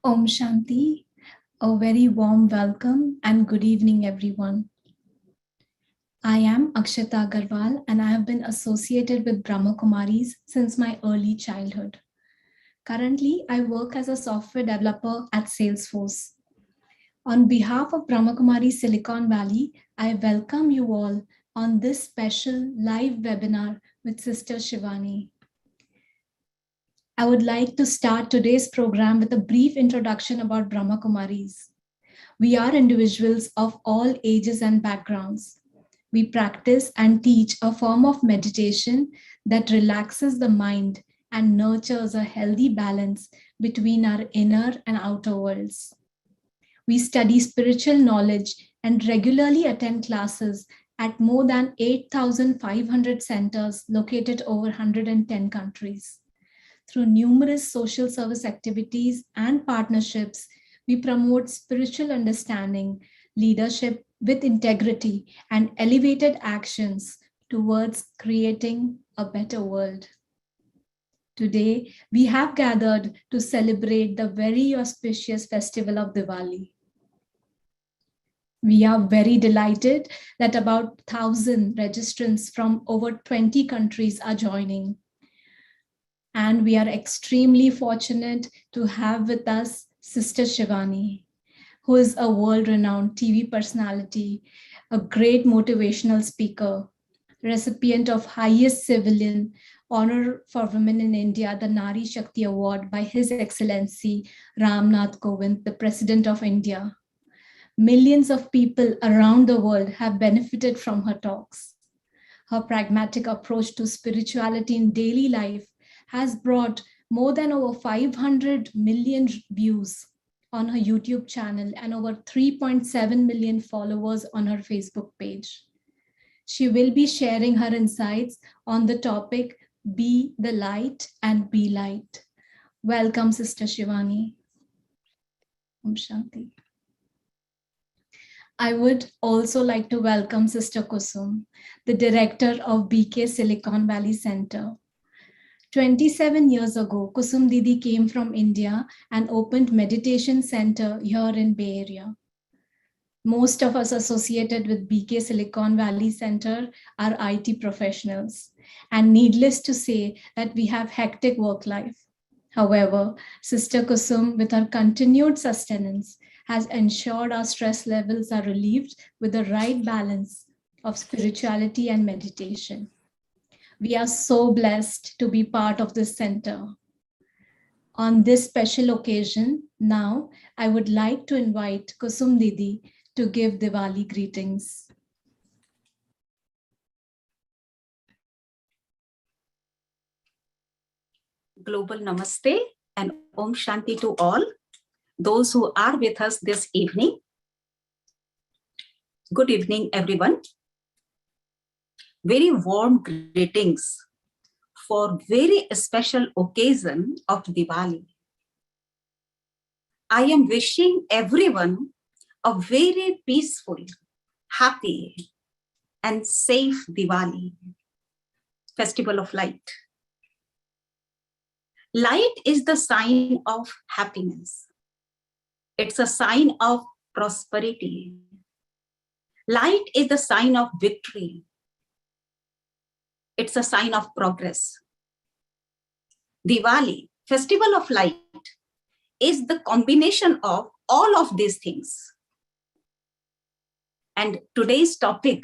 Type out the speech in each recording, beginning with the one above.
Om Shanti, a very warm welcome and good evening, everyone. I am Akshata Agarwal and I have been associated with Brahma Kumaris since my early childhood. Currently, I work as a software developer at Salesforce. On behalf of Brahma Kumari Silicon Valley, I welcome you all on this special live webinar with Sister Shivani. I would like to start today's program with a brief introduction about Brahma Kumaris. We are individuals of all ages and backgrounds. We practice and teach a form of meditation that relaxes the mind and nurtures a healthy balance between our inner and outer worlds. We study spiritual knowledge and regularly attend classes at more than 8,500 centers located over 110 countries. Through numerous social service activities and partnerships, we promote spiritual understanding, leadership with integrity, and elevated actions towards creating a better world. Today, we have gathered to celebrate the very auspicious festival of Diwali. We are very delighted that about 1,000 registrants from over 20 countries are joining. And we are extremely fortunate to have with us Sister Shivani, who is a world-renowned TV personality, a great motivational speaker, recipient of highest civilian honor for women in India, the Nari Shakti Award by His Excellency Ram Nath Kovind, the President of India. Millions of people around the world have benefited from her talks. Her pragmatic approach to spirituality in daily life has brought more than over 500 million views on her YouTube channel and over 3.7 million followers on her Facebook page. She will be sharing her insights on the topic, Be the Light and Be Light. Welcome, Sister Shivani. Om Shanti. I would also like to welcome Sister Kusum, the director of BK Silicon Valley Center. 27 years ago, Kusum Didi came from India and opened meditation center here in Bay Area. Most of us associated with BK Silicon Valley Center are IT professionals, and needless to say that we have hectic work life. However, Sister Kusum, with her continued sustenance, has ensured our stress levels are relieved with the right balance of spirituality and meditation. We are so blessed to be part of this center. On this special occasion, now I would like to invite Kusum Didi to give Diwali greetings. Global Namaste and Om Shanti to all those who are with us this evening. Good evening, everyone. Very warm greetings for very special occasion of Diwali. I am wishing everyone a very peaceful, happy, and safe Diwali, Festival of Light. Light is the sign of happiness. It's a sign of prosperity. Light is the sign of victory. It's a sign of progress. Diwali, Festival of Light, is the combination of all of these things. And today's topic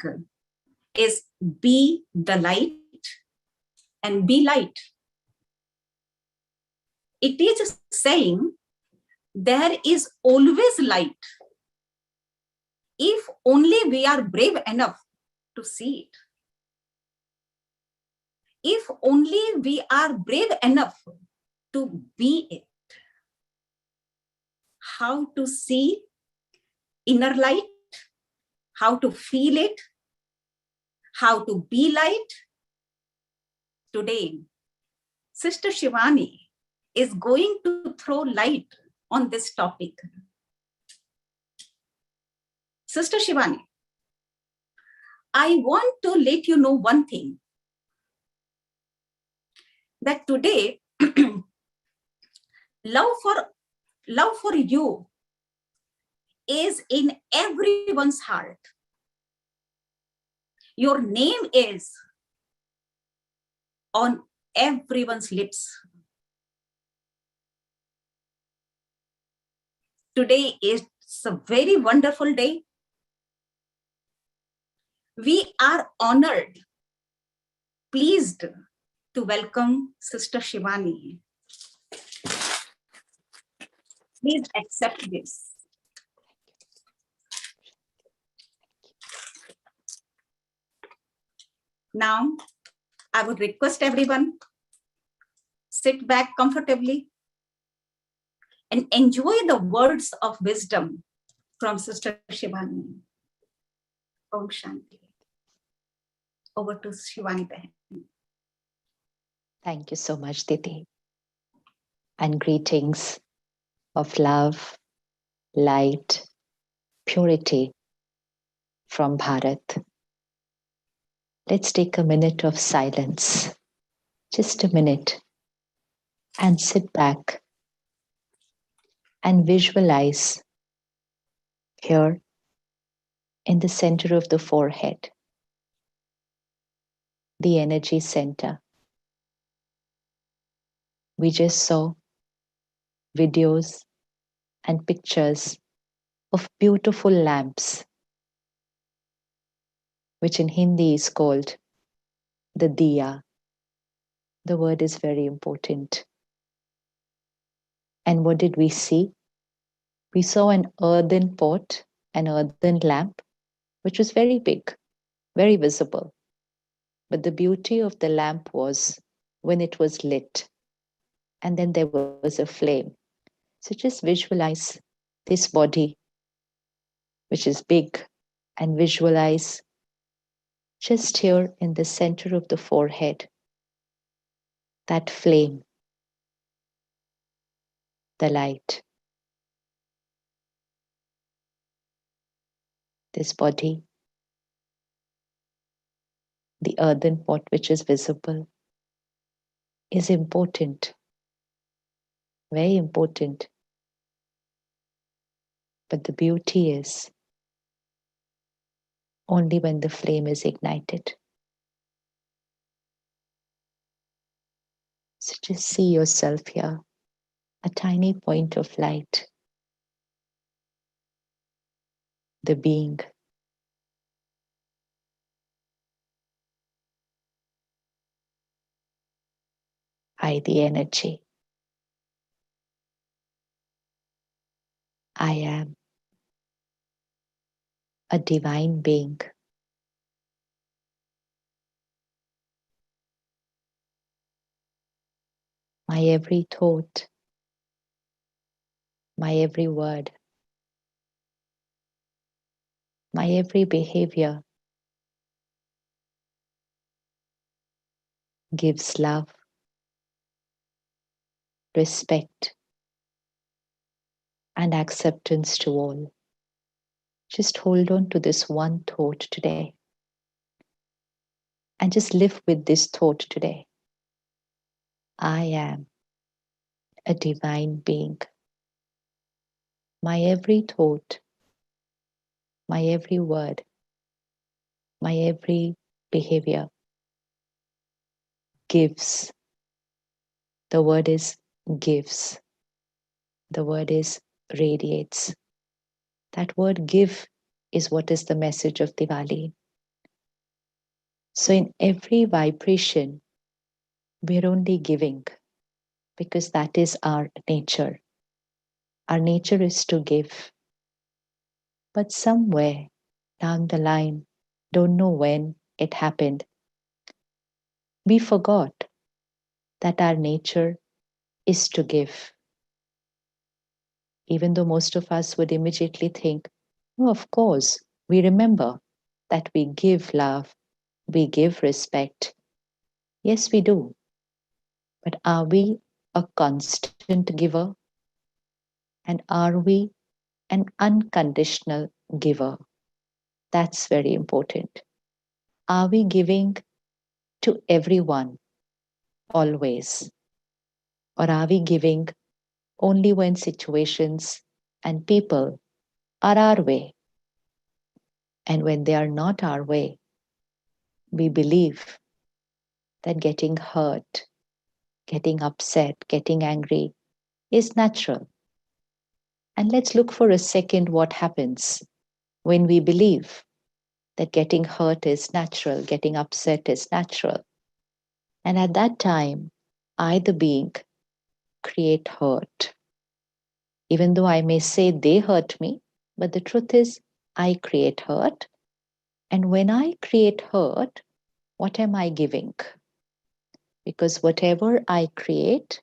is Be the Light and Be Light. It is saying there is always light if only we are brave enough to see it. If only we are brave enough to be it. How to see inner light, how to feel it, how to be light. Today, Sister Shivani is going to throw light on this topic. Sister Shivani, I want to let you know one thing. That today, love for love for you is in everyone's heart. Your name is on everyone's lips. Today is a very wonderful day. We are honored, pleased to welcome Sister Shivani. Please accept this. Now, I would request everyone, sit back comfortably and enjoy the words of wisdom from Sister Shivani. Om Shanti. Over to Shivani Behan. Thank you so much, Didi. And greetings of love, light, purity from Bharat. Let's take a minute of silence, just a minute, and sit back and visualize here in the center of the forehead, the energy center. We just saw videos and pictures of beautiful lamps, which in Hindi is called the diya. The word is very important. And what did we see? We saw an earthen pot, an earthen lamp, which was very big, very visible. But the beauty of the lamp was when it was lit, and then there was a flame. So just visualize this body, which is big, and visualize just here in the center of the forehead that flame, the light. This body, the earthen pot which is visible, is important, very important. But the beauty is only when the flame is ignited. So just see yourself here, a tiny point of light, the being. I, the energy. I am a divine being. My every thought, my every word, my every behavior gives love, respect, and acceptance to all. Just hold on to this one thought today. And just live with this thought today. I am a divine being. My every thought, my every word, my every behavior gives. The word is gives. The word is radiates. That word give is what is the message of Diwali. So in every vibration, we're only giving because that is our nature. Our nature is to give. But somewhere down the line, don't know when it happened, we forgot that our nature is to give. Even though most of us would immediately think, oh, of course, we remember that we give love, we give respect. Yes, we do. But are we a constant giver? And are we an unconditional giver? That's very important. Are we giving to everyone always? Or are we giving only when situations and people are our way. And when they are not our way, we believe that getting hurt, getting upset, getting angry is natural. And let's look for a second what happens when we believe that getting hurt is natural, getting upset is natural. And at that time, I, the being, create hurt. Even though I may say they hurt me, but the truth is, I create hurt. And when I create hurt, what am I giving? Because whatever I create,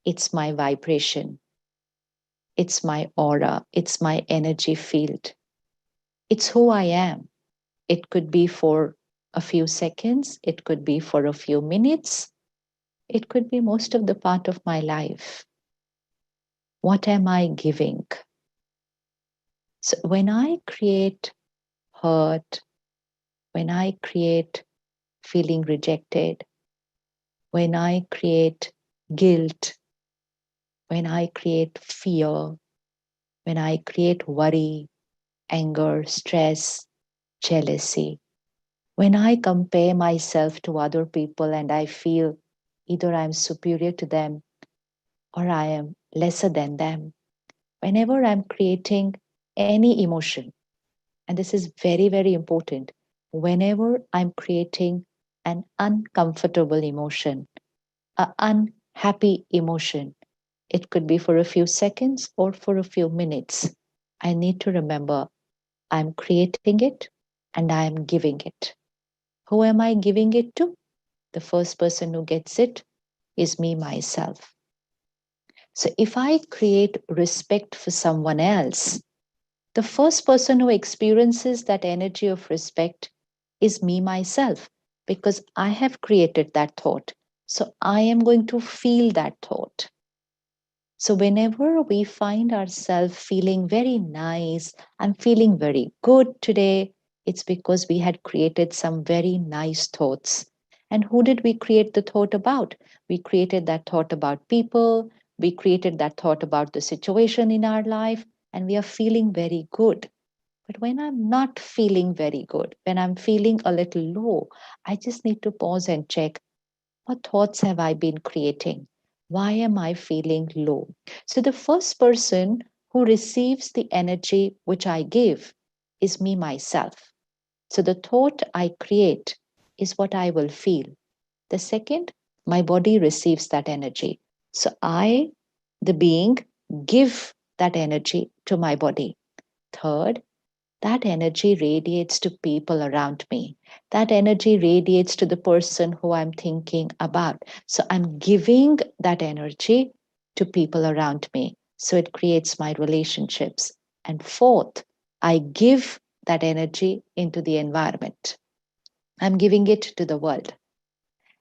it's my vibration, it's my aura, it's my energy field, it's who I am. It could be for a few seconds, it could be for a few minutes, it could be most of the part of my life. What am I giving? So when I create hurt, when I create feeling rejected, when I create guilt, when I create fear, when I create worry, anger, stress, jealousy, when I compare myself to other people and I feel either I'm superior to them or I am lesser than them, whenever I'm creating any emotion, and this is very, very important, whenever I'm creating an uncomfortable emotion, an unhappy emotion, it could be for a few seconds or for a few minutes, I need to remember I'm creating it and I am giving it. Who am I giving it to? The first person who gets it is me, myself. So if I create respect for someone else, the first person who experiences that energy of respect is me, myself, because I have created that thought. So I am going to feel that thought. So whenever we find ourselves feeling very nice, I'm feeling very good today, it's because we had created some very nice thoughts. And who did we create the thought about? We created that thought about people, we created that thought about the situation in our life, and we are feeling very good. But when I'm not feeling very good, when I'm feeling a little low, I just need to pause and check, what thoughts have I been creating? Why am I feeling low? So, the first person who receives the energy which I give is me, myself. So, the thought I create is what I will feel. The second, my body receives that energy. So, I, the being, give that energy to my body. Third, that energy radiates to people around me. That energy radiates to the person who I'm thinking about. So I'm giving that energy to people around me. So it creates my relationships. And fourth, I give that energy into the environment. I'm giving it to the world.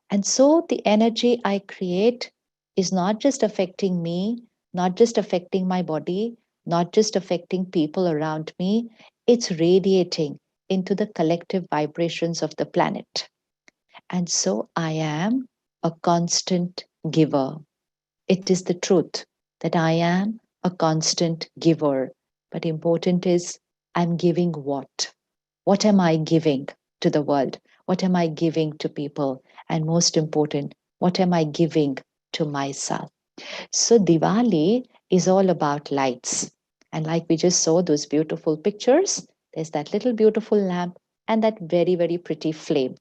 And so the energy I create is not just affecting me, not just affecting my body, not just affecting people around me, it's radiating into the collective vibrations of the planet. And so I am a constant giver. It is the truth that I am a constant giver. But important is, I'm giving what? What am I giving to the world? What am I giving to people? And most important, what am I giving to myself? So Diwali is all about lights. And like we just saw those beautiful pictures, there's that little beautiful lamp and that very, very pretty flame.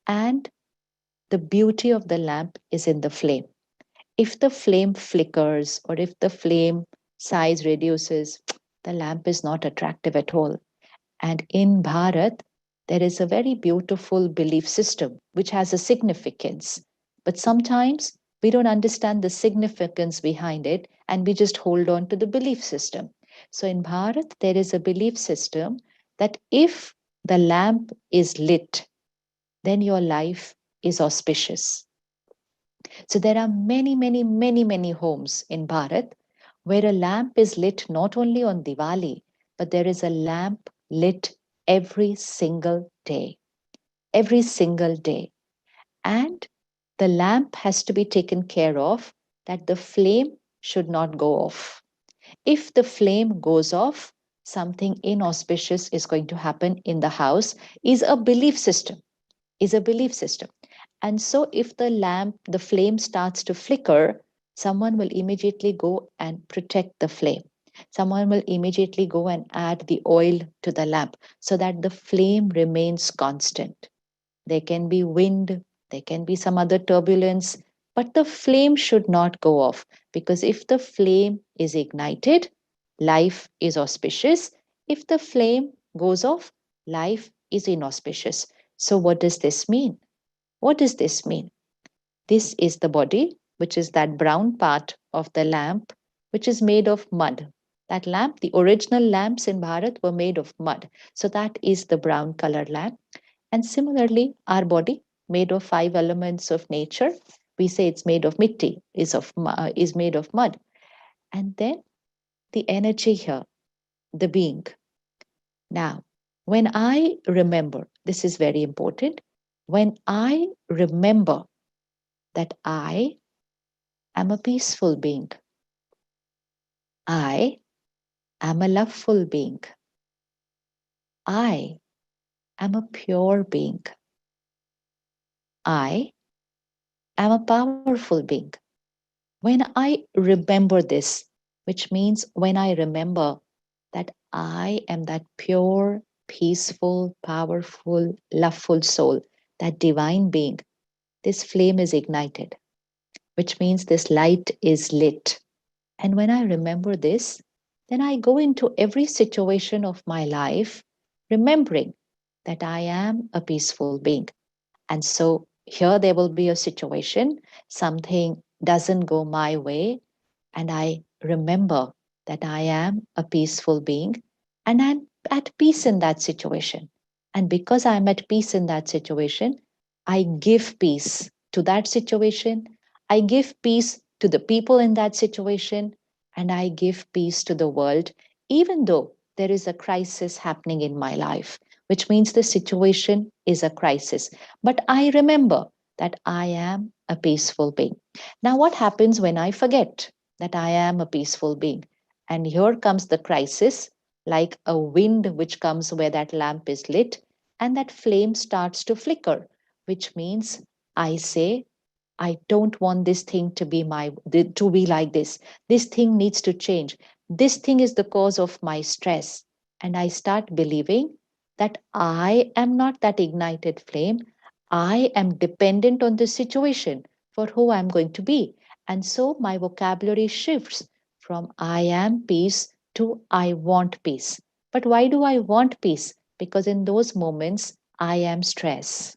And the beauty of the lamp is in the flame. If the flame flickers or if the flame size reduces, the lamp is not attractive at all. And in Bharat, there is a very beautiful belief system which has a significance. But sometimes we don't understand the significance behind it and we just hold on to the belief system. So in Bharat, there is a belief system that if the lamp is lit, then your life is auspicious. So there are many, many, many, many homes in Bharat where a lamp is lit not only on Diwali, but there is a lamp lit every single day. Every single day. And the lamp has to be taken care of that the flame should not go off. If the flame goes off, something inauspicious is going to happen in the house, is a belief system, is a belief system. And so if the lamp, the flame starts to flicker, someone will immediately go and protect the flame. Someone will immediately go and add the oil to the lamp so that the flame remains constant. There can be wind, there can be some other turbulence, but the flame should not go off, because if the flame is ignited, life is auspicious. If the flame goes off, life is inauspicious. So, what does this mean? What does this mean? This is the body, which is that brown part of the lamp, which is made of mud. That lamp, the original lamps in Bharat were made of mud. So that is the brown colored lamp. And similarly, our body, made of five elements of nature, we say it's made of mitti, is made of mud. And then the energy here, the being. Now, when I remember, this is very important, when I remember that I am a peaceful being, I am a loveful being, I am a pure being, I am a powerful being. When I remember this, which means when I remember that I am that pure, peaceful, powerful, loveful soul, that divine being, this flame is ignited, which means this light is lit. And when I remember this, then I go into every situation of my life remembering that I am a peaceful being. And so here there will be a situation, something doesn't go my way, and I remember that I am a peaceful being and I'm at peace in that situation. And because I'm at peace in that situation, I give peace to that situation. I give peace to the people in that situation, and I give peace to the world, even though there is a crisis happening in my life, which means the situation is a crisis. But I remember that I am a peaceful being. Now, what happens when I forget that I am a peaceful being? And here comes the crisis, like a wind which comes where that lamp is lit, and that flame starts to flicker, which means I say, I don't want this thing to be to be like this. This thing needs to change. This thing is the cause of my stress. And I start believing that I am not that ignited flame. I am dependent on the situation for who I'm going to be. And so my vocabulary shifts from I am peace to I want peace. But why do I want peace? Because in those moments, I am stress.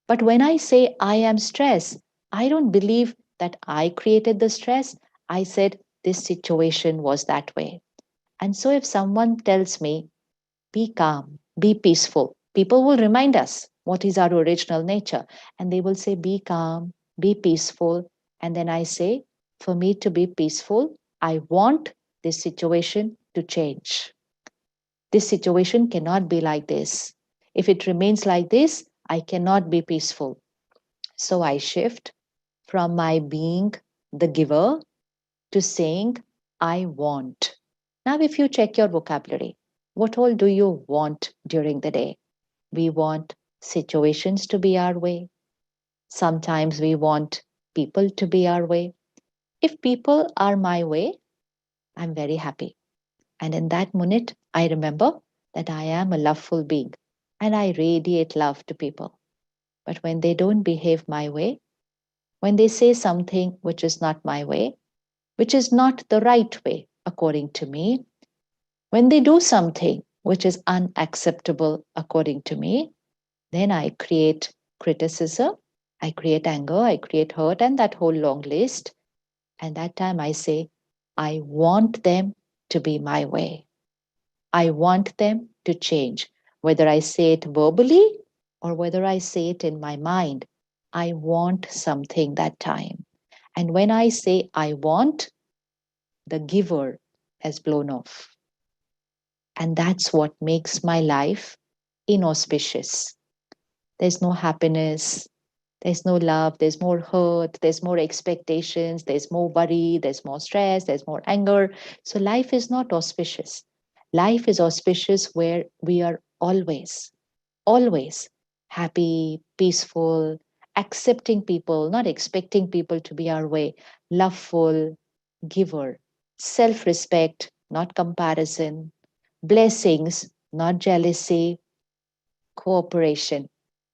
But when I say I am stress, I don't believe that I created the stress. I said this situation was that way. And so if someone tells me, be calm, be peaceful, people will remind us what is our original nature. And they will say, be calm, be peaceful. And then I say, for me to be peaceful, I want this situation to change. This situation cannot be like this. If it remains like this, I cannot be peaceful. So I shift from my being the giver to saying, I want. Now, if you check your vocabulary, what all do you want during the day? We want situations to be our way. Sometimes we want people to be our way. If people are my way, I'm very happy. And in that minute, I remember that I am a loveful being and I radiate love to people. But when they don't behave my way, when they say something which is not my way, which is not the right way according to me, when they do something which is unacceptable according to me, then I create criticism, I create anger, I create hurt, and that whole long list. And that time I say, I want them to be my way. I want them to change. Whether I say it verbally or whether I say it in my mind, I want something that time. And when I say I want, the giver has blown off. And that's what makes my life inauspicious. There's no happiness, There's no love, there's more hurt, there's more expectations, there's more worry, there's more stress, there's more anger. So life is not auspicious. Life is auspicious where we are always happy, peaceful, accepting people, not expecting people to be our way, loveful, giver, self respect, not comparison, blessings, not jealousy, cooperation,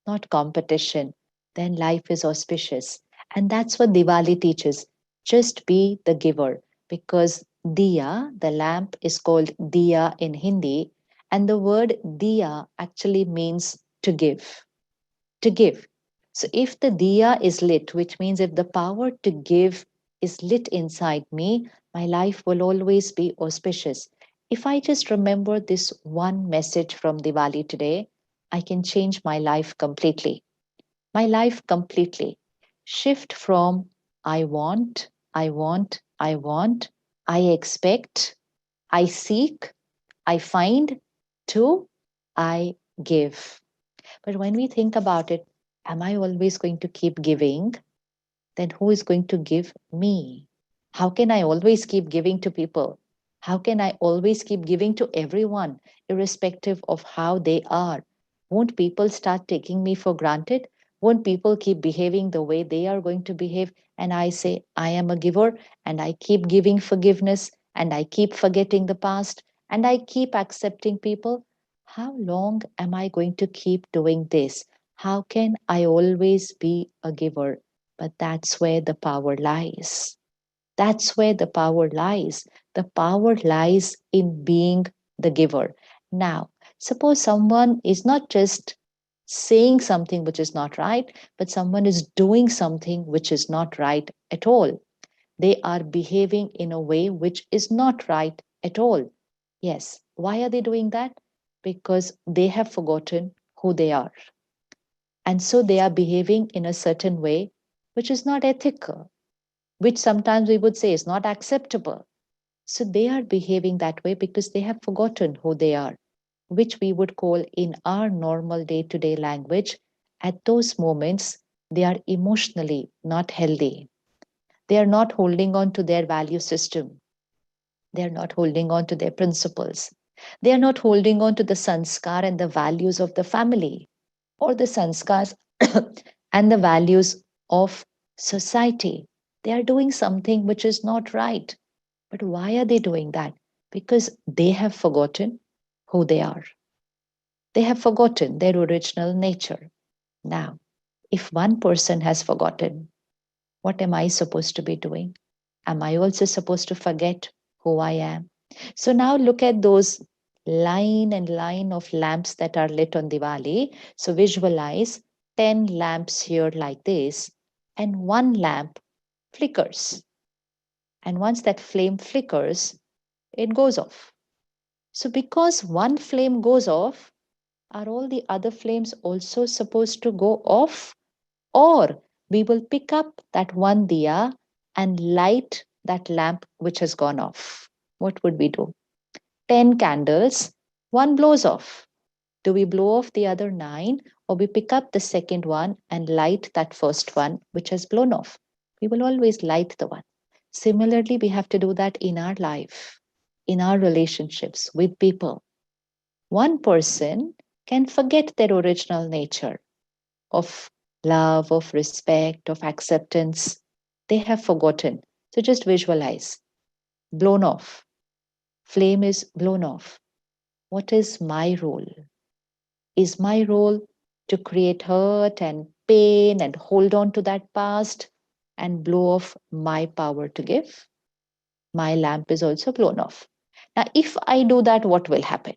not competition, then life is auspicious. And that's what Diwali teaches. Just be the giver, because diya, the lamp, is called diya in Hindi, and the word diya actually means to give. To give. So if the diya is lit, which means if the power to give is lit inside me, my life will always be auspicious. If I just remember this one message from Diwali today, I can change my life completely. My life completely. Shift from I expect, I seek, I find, to I give. But when we think about it, am I always going to keep giving? Then who is going to give me? How can I always keep giving to people? How can I always keep giving to everyone, irrespective of how they are? Won't people start taking me for granted? Won't people keep behaving the way they are going to behave? And I say, I am a giver, and I keep giving forgiveness, and I keep forgetting the past, and I keep accepting people. How long am I going to keep doing this? How can I always be a giver? But that's where the power lies. That's where the power lies. The power lies in being the giver. Now, suppose someone is not just saying something which is not right, but someone is doing something which is not right at all. They are behaving in a way which is not right at all. Yes. Why are they doing that? Because they have forgotten who they are. And so they are behaving in a certain way which is not ethical, which sometimes we would say is not acceptable. So they are behaving that way because they have forgotten who they are, which we would call in our normal day to day language, at those moments, they are emotionally not healthy. They are not holding on to their value system. They are not holding on to their principles. They are not holding on to the sanskar and the values of the family, or the sanskars and the values of society. They are doing something which is not right. But why are they doing that? Because they have forgotten who they are. They have forgotten their original nature. Now, if one person has forgotten, what am I supposed to be doing? Am I also supposed to forget who I am? So now look at those line and line of lamps that are lit on Diwali. So visualize 10 lamps here like this, and one lamp flickers. And once that flame flickers, it goes off. So because one flame goes off, are all the other flames also supposed to go off? Or we will pick up that one diya and light that lamp which has gone off. What would we do? 10 candles, one blows off. Do we blow off the other 9, or we pick up the second one and light that first one which has blown off? We will always light the one. Similarly, we have to do that in our life, in our relationships with people. One person can forget their original nature of love, of respect, of acceptance. They have forgotten. So just visualize, blown off. Flame is blown off. What is my role? Is my role to create hurt and pain and hold on to that past and blow off my power to give? My lamp is also blown off. Now, if I do that, what will happen?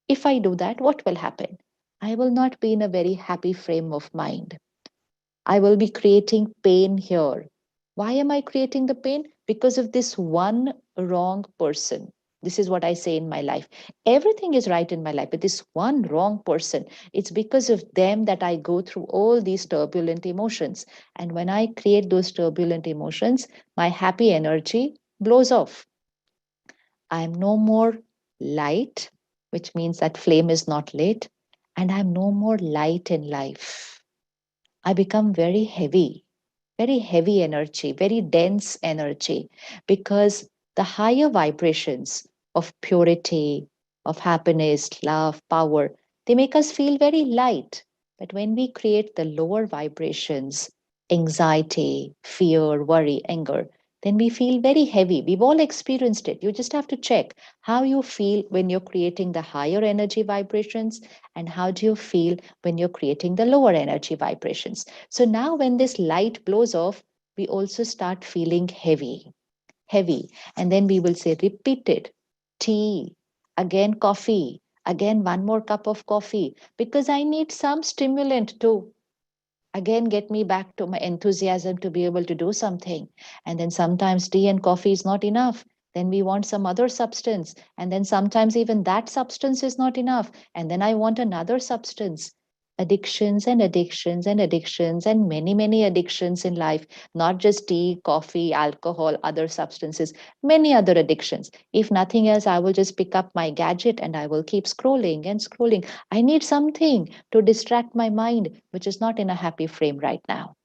If I do that, what will happen? I will not be in a very happy frame of mind. I will be creating pain here. Why am I creating the pain? Because of this one wrong person. This is what I say in my life. Everything is right in my life, but this one wrong person, it's because of them that I go through all these turbulent emotions. And when I create those turbulent emotions, my happy energy blows off. I am no more light, which means that flame is not lit, and I'm no more light in life. I become very heavy energy, very dense energy, because the higher vibrations of purity, of happiness, love, power, they make us feel very light. But when we create the lower vibrations, anxiety, fear, worry, anger, then we feel very heavy. We've all experienced it. You just have to check how you feel when you're creating the higher energy vibrations, and how do you feel when you're creating the lower energy vibrations. So now, when this light blows off, we also start feeling heavy, heavy. And then we will say, repeated tea, again coffee, again one more cup of coffee, because I need some stimulant to again get me back to my enthusiasm to be able to do something. And then sometimes tea and coffee is not enough, then we want some other substance, and then sometimes even that substance is not enough, and then I want another substance. Addictions and addictions and addictions, and many addictions in life, not just tea, coffee, alcohol, other substances, many other addictions. If nothing else, I will just pick up my gadget and I will keep scrolling and scrolling. I need something to distract my mind, which is not in a happy frame right now.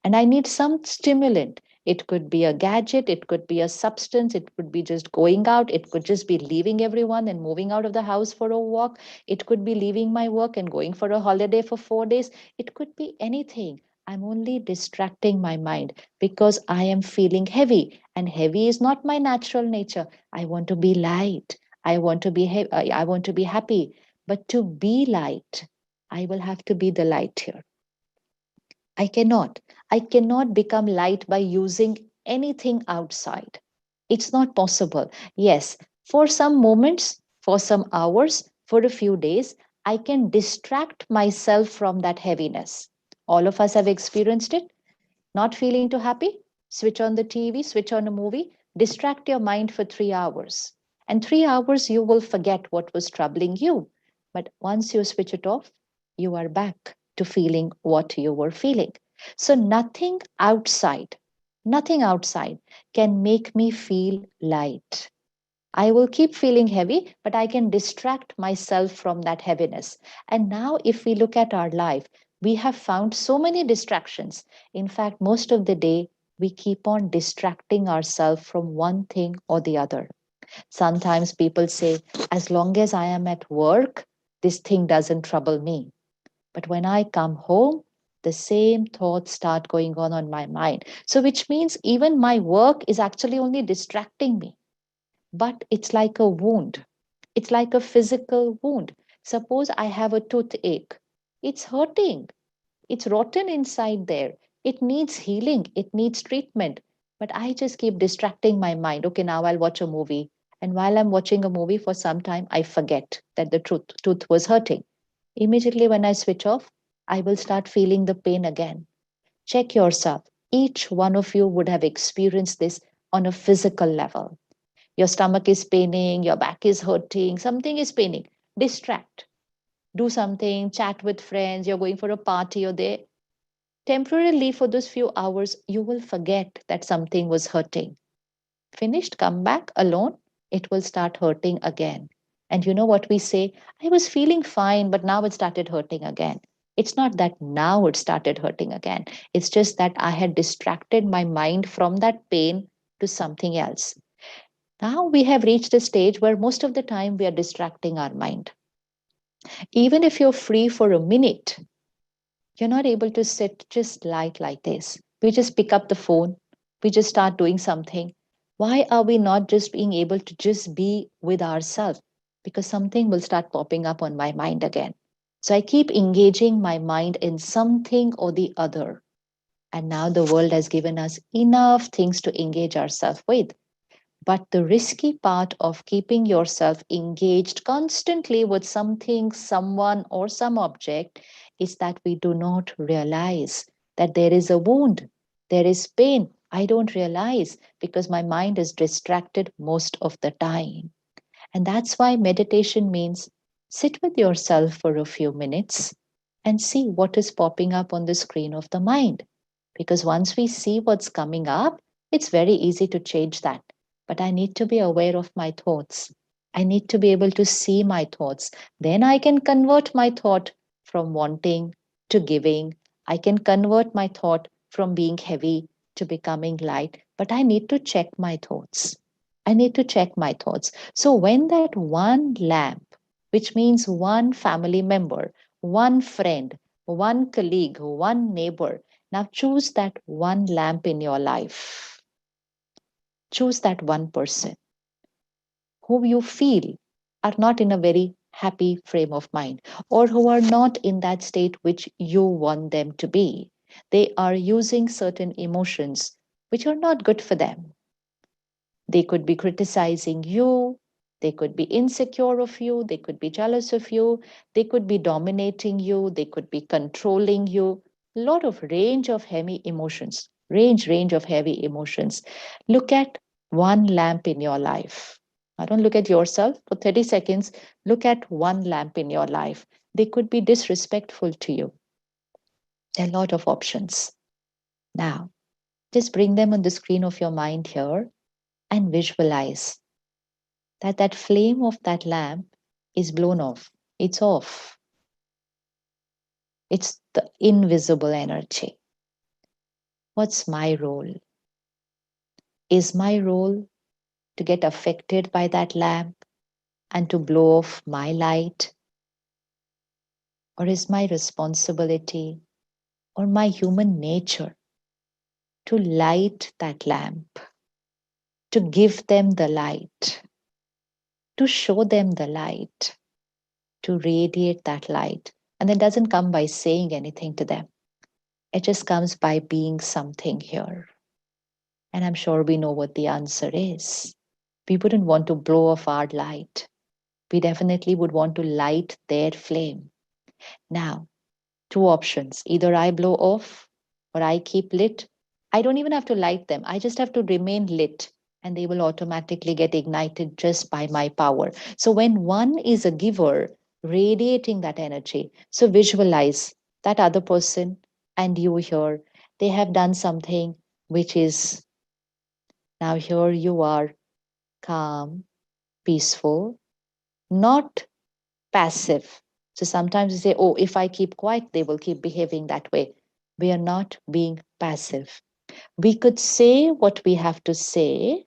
And I need some stimulant. It could be a gadget, it could be a substance, it could be just going out, it could just be leaving everyone and moving out of the house for a walk, it could be leaving my work and going for a holiday for 4 days, it could be anything. I'm only distracting my mind because I am feeling heavy, and heavy is not my natural nature. I want to be light. I want to be happy. But to be light, I will have to be the light here. I cannot. I cannot become light by using anything outside. It's not possible. Yes, for some moments, for some hours, for a few days, I can distract myself from that heaviness. All of us have experienced it. Not feeling too happy? Switch on the TV, switch on a movie, distract your mind for 3 hours. And 3 hours, you will forget what was troubling you. But once you switch it off, you are back to feeling what you were feeling. So nothing outside can make me feel light. I will keep feeling heavy, but I can distract myself from that heaviness. And now, if we look at our life, we have found so many distractions. In fact, most of the day, we keep on distracting ourselves from one thing or the other. Sometimes people say, as long as I am at work, this thing doesn't trouble me. But when I come home, the same thoughts start going on my mind. So, which means even my work is actually only distracting me, but it's like a wound. It's like a physical wound. Suppose I have a toothache. It's hurting. It's rotten inside there. It needs healing. It needs treatment. But I just keep distracting my mind. Okay, now I'll watch a movie. And while I'm watching a movie for some time, I forget that the tooth was hurting. Immediately when I switch off, I will start feeling the pain again. Check yourself. Each one of you would have experienced this on a physical level. Your stomach is paining, your back is hurting, something is paining. Distract. Do something, chat with friends, you're going for a party or there. Temporarily, for those few hours, you will forget that something was hurting. Finished, come back alone, it will start hurting again. And you know what we say? I was feeling fine, but now it started hurting again. It's not that now it started hurting again. It's just that I had distracted my mind from that pain to something else. Now we have reached a stage where most of the time we are distracting our mind. Even if you're free for a minute, you're not able to sit just like this. We just pick up the phone, we just start doing something. Why are we not just being able to just be with ourselves? Because something will start popping up on my mind again. So I keep engaging my mind in something or the other. And now the world has given us enough things to engage ourselves with. But the risky part of keeping yourself engaged constantly with something, someone, or some object is that we do not realize that there is a wound, there is pain. I don't realize because my mind is distracted most of the time. And that's why meditation means sit with yourself for a few minutes and see what is popping up on the screen of the mind. Because once we see what's coming up, it's very easy to change that. But I need to be aware of my thoughts. I need to be able to see my thoughts. Then I can convert my thought from wanting to giving. I can convert my thought from being heavy to becoming light, but I need to check my thoughts. I need to check my thoughts. So when that one lamp, which means one family member, one friend, one colleague, one neighbor, now choose that one lamp in your life. Choose that one person who you feel are not in a very happy frame of mind, or who are not in that state which you want them to be. They are using certain emotions which are not good for them. They could be criticizing you, they could be insecure of you, they could be jealous of you, they could be dominating you, they could be controlling you. A lot of range of heavy emotions, range of heavy emotions. Look at one lamp in your life. I don't look at yourself for 30 seconds. Look at one lamp in your life. They could be disrespectful to you. There are a lot of options. Now, just bring them on the screen of your mind here and visualize that that flame of that lamp is blown off. It's off. It's the invisible energy. What's my role? Is my role to get affected by that lamp and to blow off my light? Or is my responsibility or my human nature to light that lamp, to give them the light, to show them the light, to radiate that light? And it doesn't come by saying anything to them. It just comes by being something here. And I'm sure we know what the answer is. We wouldn't want to blow off our light. We definitely would want to light their flame. Now, two options. Either I blow off or I keep lit. I don't even have to light them. I just have to remain lit and they will automatically get ignited just by my power. So when one is a giver, radiating that energy, so visualize that other person and you here, they have done something which is now here you are calm, peaceful, not passive. So sometimes we say, oh, if I keep quiet, they will keep behaving that way. We are not being passive. We could say what we have to say,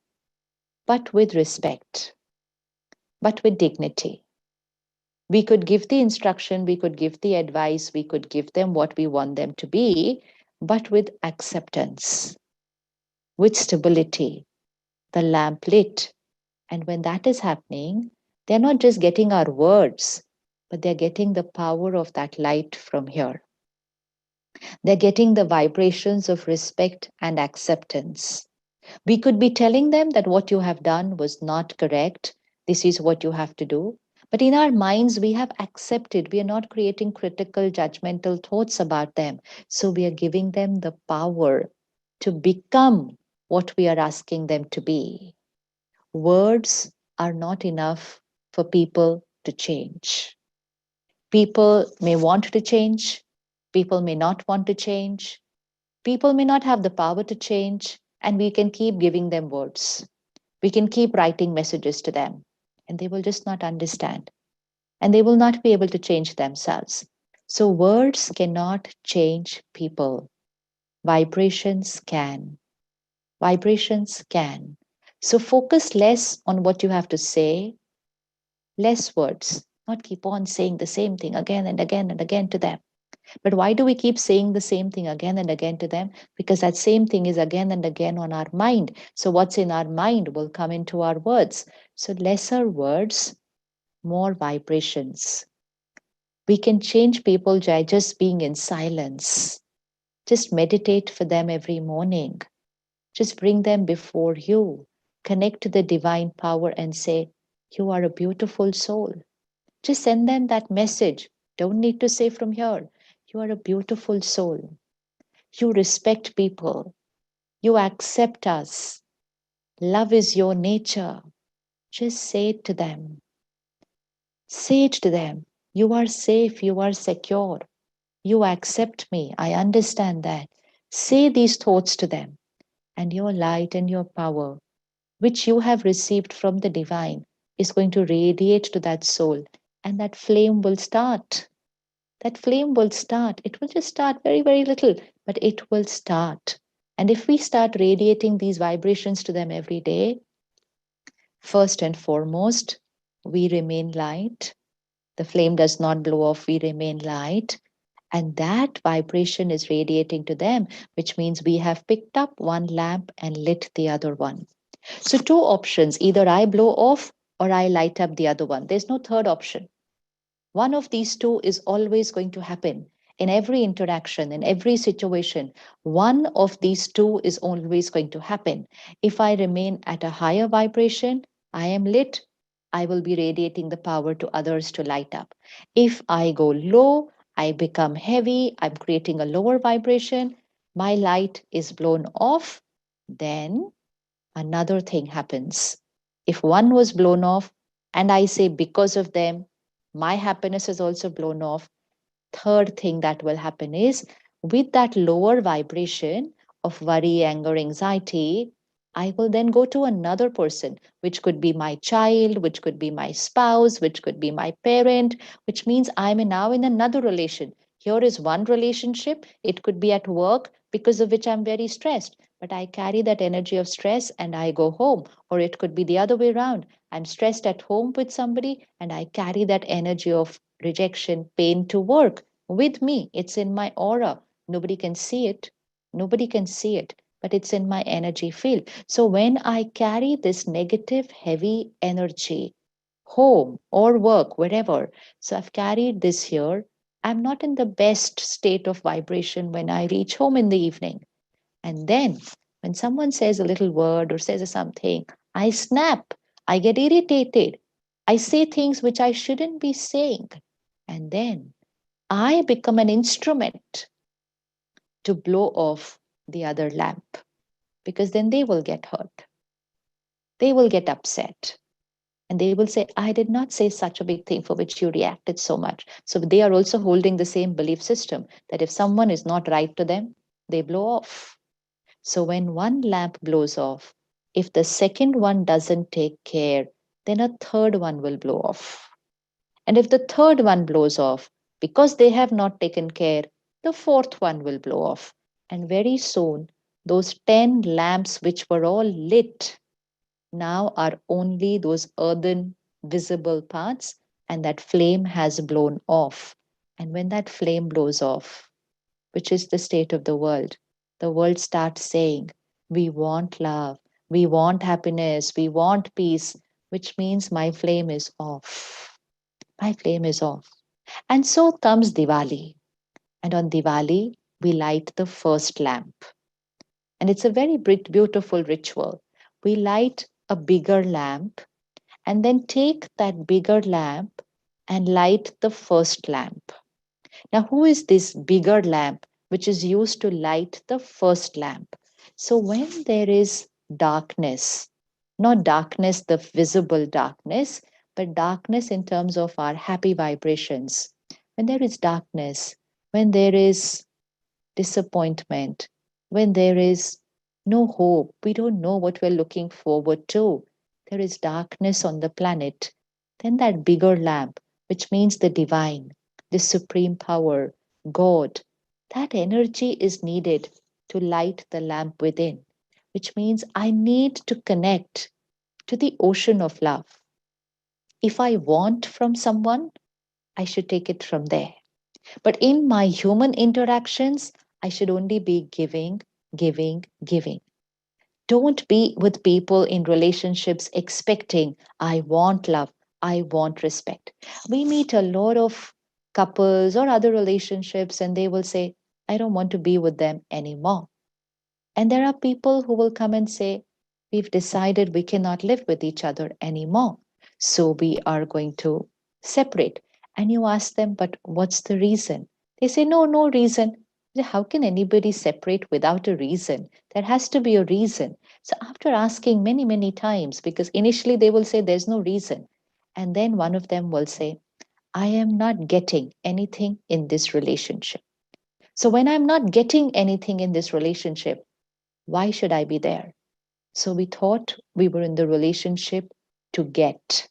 but with respect, but with dignity. We could give the instruction, we could give the advice, we could give them what we want them to be, but with acceptance, with stability, the lamp lit. And when that is happening, they're not just getting our words, but they're getting the power of that light from here. They're getting the vibrations of respect and acceptance. We could be telling them that what you have done was not correct. This is what you have to do. But in our minds, we have accepted. We are not creating critical, judgmental thoughts about them. So we are giving them the power to become what we are asking them to be. Words are not enough for people to change. People may want to change, people may not want to change, people may not have the power to change, and we can keep giving them words. We can keep writing messages to them, and they will just not understand, and they will not be able to change themselves. So, words cannot change people, vibrations can. Vibrations can. So, focus less on what you have to say, less words, not keep on saying the same thing again and again and again to them. But why do we keep saying the same thing again and again to them? Because that same thing is again and again on our mind. So what's in our mind will come into our words. So lesser words, more vibrations. We can change people by just being in silence. Just meditate for them every morning. Just bring them before you. Connect to the divine power and say, you are a beautiful soul. Just send them that message. Don't need to say from here. You are a beautiful soul. You respect people. You accept us. Love is your nature. Just say it to them. Say it to them. You are safe. You are secure. You accept me. I understand that. Say these thoughts to them. And your light and your power, which you have received from the divine, is going to radiate to that soul. And that flame will start. that flame will start. It will just start very, very little, but it will start. And if we start radiating these vibrations to them every day, first and foremost, we remain light. The flame does not blow off, we remain light. And that vibration is radiating to them, which means we have picked up one lamp and lit the other one. So, two options, either I blow off or I light up the other one. There's no third option. One of these two is always going to happen in every interaction, in every situation. One of these two is always going to happen. If I remain at a higher vibration, I am lit, I will be radiating the power to others to light up. If I go low, I become heavy, I'm creating a lower vibration, my light is blown off, then another thing happens. If one was blown off, and I say because of them, my happiness is also blown off, third thing that will happen is with that lower vibration of worry, anger, anxiety, I will then go to another person, which could be my child, which could be my spouse, which could be my parent, which means I'm now in another relation. Here is one relationship. It could be at work because of which I'm very stressed, but I carry that energy of stress and I go home. Or it could be the other way around. I'm stressed at home with somebody and I carry that energy of rejection, pain to work with me. It's in my aura. Nobody can see it. Nobody can see it, but it's in my energy field. So when I carry this negative, heavy energy home or work, wherever, so I've carried this here, I'm not in the best state of vibration when I reach home in the evening. And then when someone says a little word or says something, I snap, I get irritated, I say things which I shouldn't be saying. And then I become an instrument to blow off the other lamp because then they will get hurt. They will get upset. And they will say, I did not say such a big thing for which you reacted so much. So they are also holding the same belief system that if someone is not right to them, they blow off. So when one lamp blows off, if the second one doesn't take care, then a third one will blow off. And if the third one blows off, because they have not taken care, the fourth one will blow off. And very soon, those 10 lamps which were all lit now are only those earthen visible parts, and that flame has blown off. And when that flame blows off, which is the state of the world starts saying, we want love, we want happiness, we want peace, which means my flame is off. My flame is off. And so comes Diwali. And on Diwali, we light the first lamp. And it's a very beautiful ritual. We light a bigger lamp and then take that bigger lamp and light the first lamp. Now, who is this bigger lamp which is used to light the first lamp? So, when there is darkness, not darkness, the visible darkness, but darkness in terms of our happy vibrations, when there is darkness, when there is disappointment, when there is no hope, we don't know what we're looking forward to, there is darkness on the planet, then that bigger lamp, which means the divine, the supreme power, God, that energy is needed to light the lamp within, which means I need to connect to the ocean of love. If I want from someone, I should take it from there. But in my human interactions, I should only be giving, giving, giving. Don't be with people in relationships expecting, I want love, I want respect. We meet a lot of couples or other relationships, and they will say, I don't want to be with them anymore. And there are people who will come and say, we've decided we cannot live with each other anymore. So we are going to separate. And you ask them, but what's the reason? They say, no, no reason. How can anybody separate without a reason? There has to be a reason. So after asking many, many times, because initially they will say there's no reason. And then one of them will say, I am not getting anything in this relationship. So when I'm not getting anything in this relationship, why should I be there? So we thought we were in the relationship to get.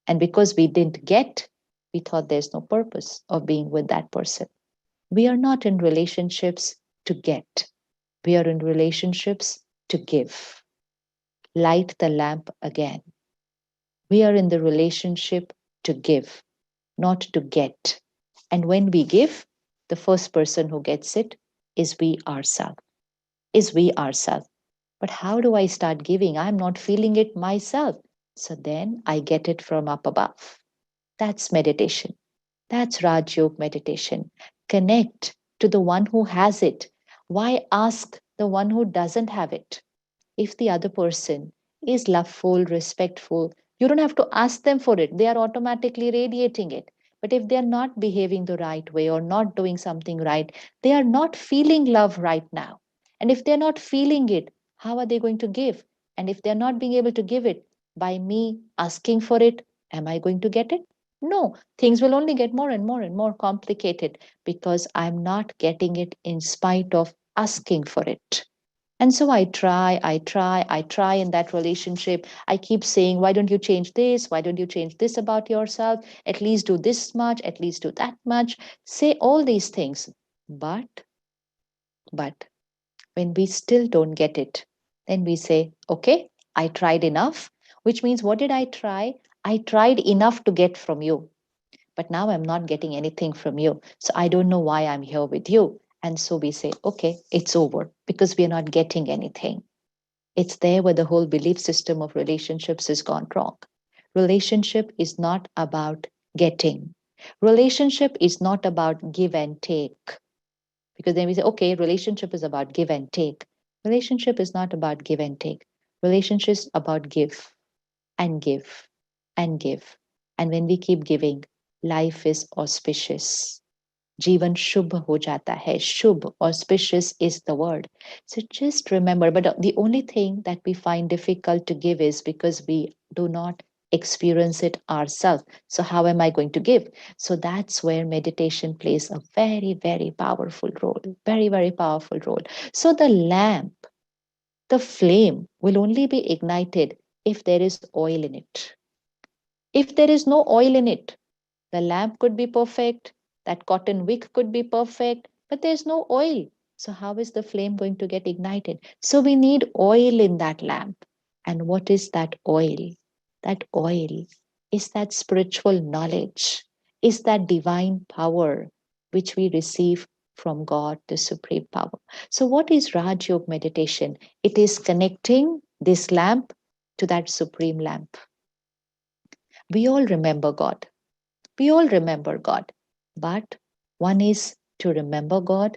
And because we didn't get, we thought there's no purpose of being with that person. We are not in relationships to get, we are in relationships to give. Light the lamp again. We are in the relationship to give, not to get. And when we give, the first person who gets it is we ourselves. Is we ourselves. But how do I start giving? I'm not feeling it myself. So then I get it from up above. That's meditation. That's Raj Yoga meditation. Connect to the one who has it. Why ask the one who doesn't have it? If the other person is loveful, respectful, you don't have to ask them for it. They are automatically radiating it. But if they are not behaving the right way or not doing something right, they are not feeling love right now. And if they're not feeling it, how are they going to give? And if they're not being able to give it by me asking for it, am I going to get it? No, things will only get more and more and more complicated because I'm not getting it in spite of asking for it. And so I try in that relationship. I keep saying, why don't you change this? Why don't you change this about yourself? At least do this much, at least do that much. Say all these things. But when we still don't get it, then we say, okay, I tried enough, which means what did I try? I tried enough to get from you. But now I'm not getting anything from you. So I don't know why I'm here with you. And so we say, okay, it's over because we are not getting anything. It's there where the whole belief system of relationships has gone wrong. Relationship is not about getting. Relationship is not about give and take. Because then we say, okay, relationship is about give and take. Relationship is not about give and take. Relationship is about give and give and give. And when we keep giving, life is auspicious. जीवन शुभ हो जाता है. Shubh, auspicious is the word. So just remember, but the only thing that we find difficult to give is because we do not experience it ourselves. So how am I going to give? So that's where meditation plays a very, very powerful role. Very, very powerful role. So the lamp, the flame will only be ignited if there is oil in it. If there is no oil in it, the lamp could be perfect, that cotton wick could be perfect, but there's no oil. So, how is the flame going to get ignited? So, we need oil in that lamp. And what is that oil? That oil is that spiritual knowledge, is that divine power which we receive from God, the supreme power. So, what is Raj Yoga meditation? It is connecting this lamp to that supreme lamp. We all remember God. We all remember God, but one is to remember God,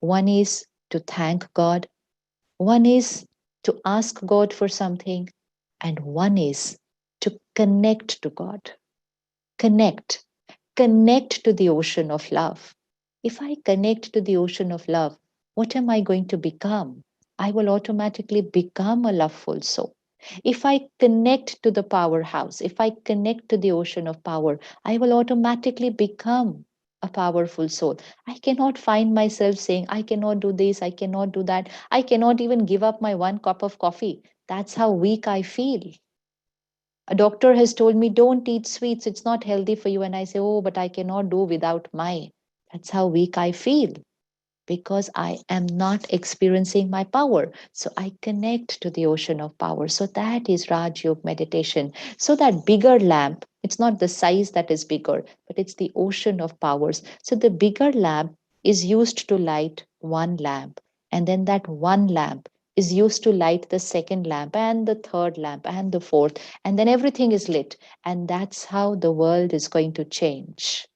one is to thank God, one is to ask God for something, and one is to connect to God. Connect, connect to the ocean of love. If I connect to the ocean of love, what am I going to become? I will automatically become a loveful soul. If I connect to the powerhouse, if I connect to the ocean of power, I will automatically become a powerful soul. I cannot find myself saying, I cannot do this, I cannot do that. I cannot even give up my one cup of coffee. That's how weak I feel. A doctor has told me, don't eat sweets, it's not healthy for you. And I say, oh, but I cannot do without my. That's how weak I feel because I am not experiencing my power. So I connect to the ocean of power. So that is Raj Yoga meditation. So that bigger lamp, it's not the size that is bigger, but it's the ocean of powers. So the bigger lamp is used to light one lamp. And then that one lamp is used to light the second lamp and the third lamp and the fourth. And then everything is lit. And that's how the world is going to change.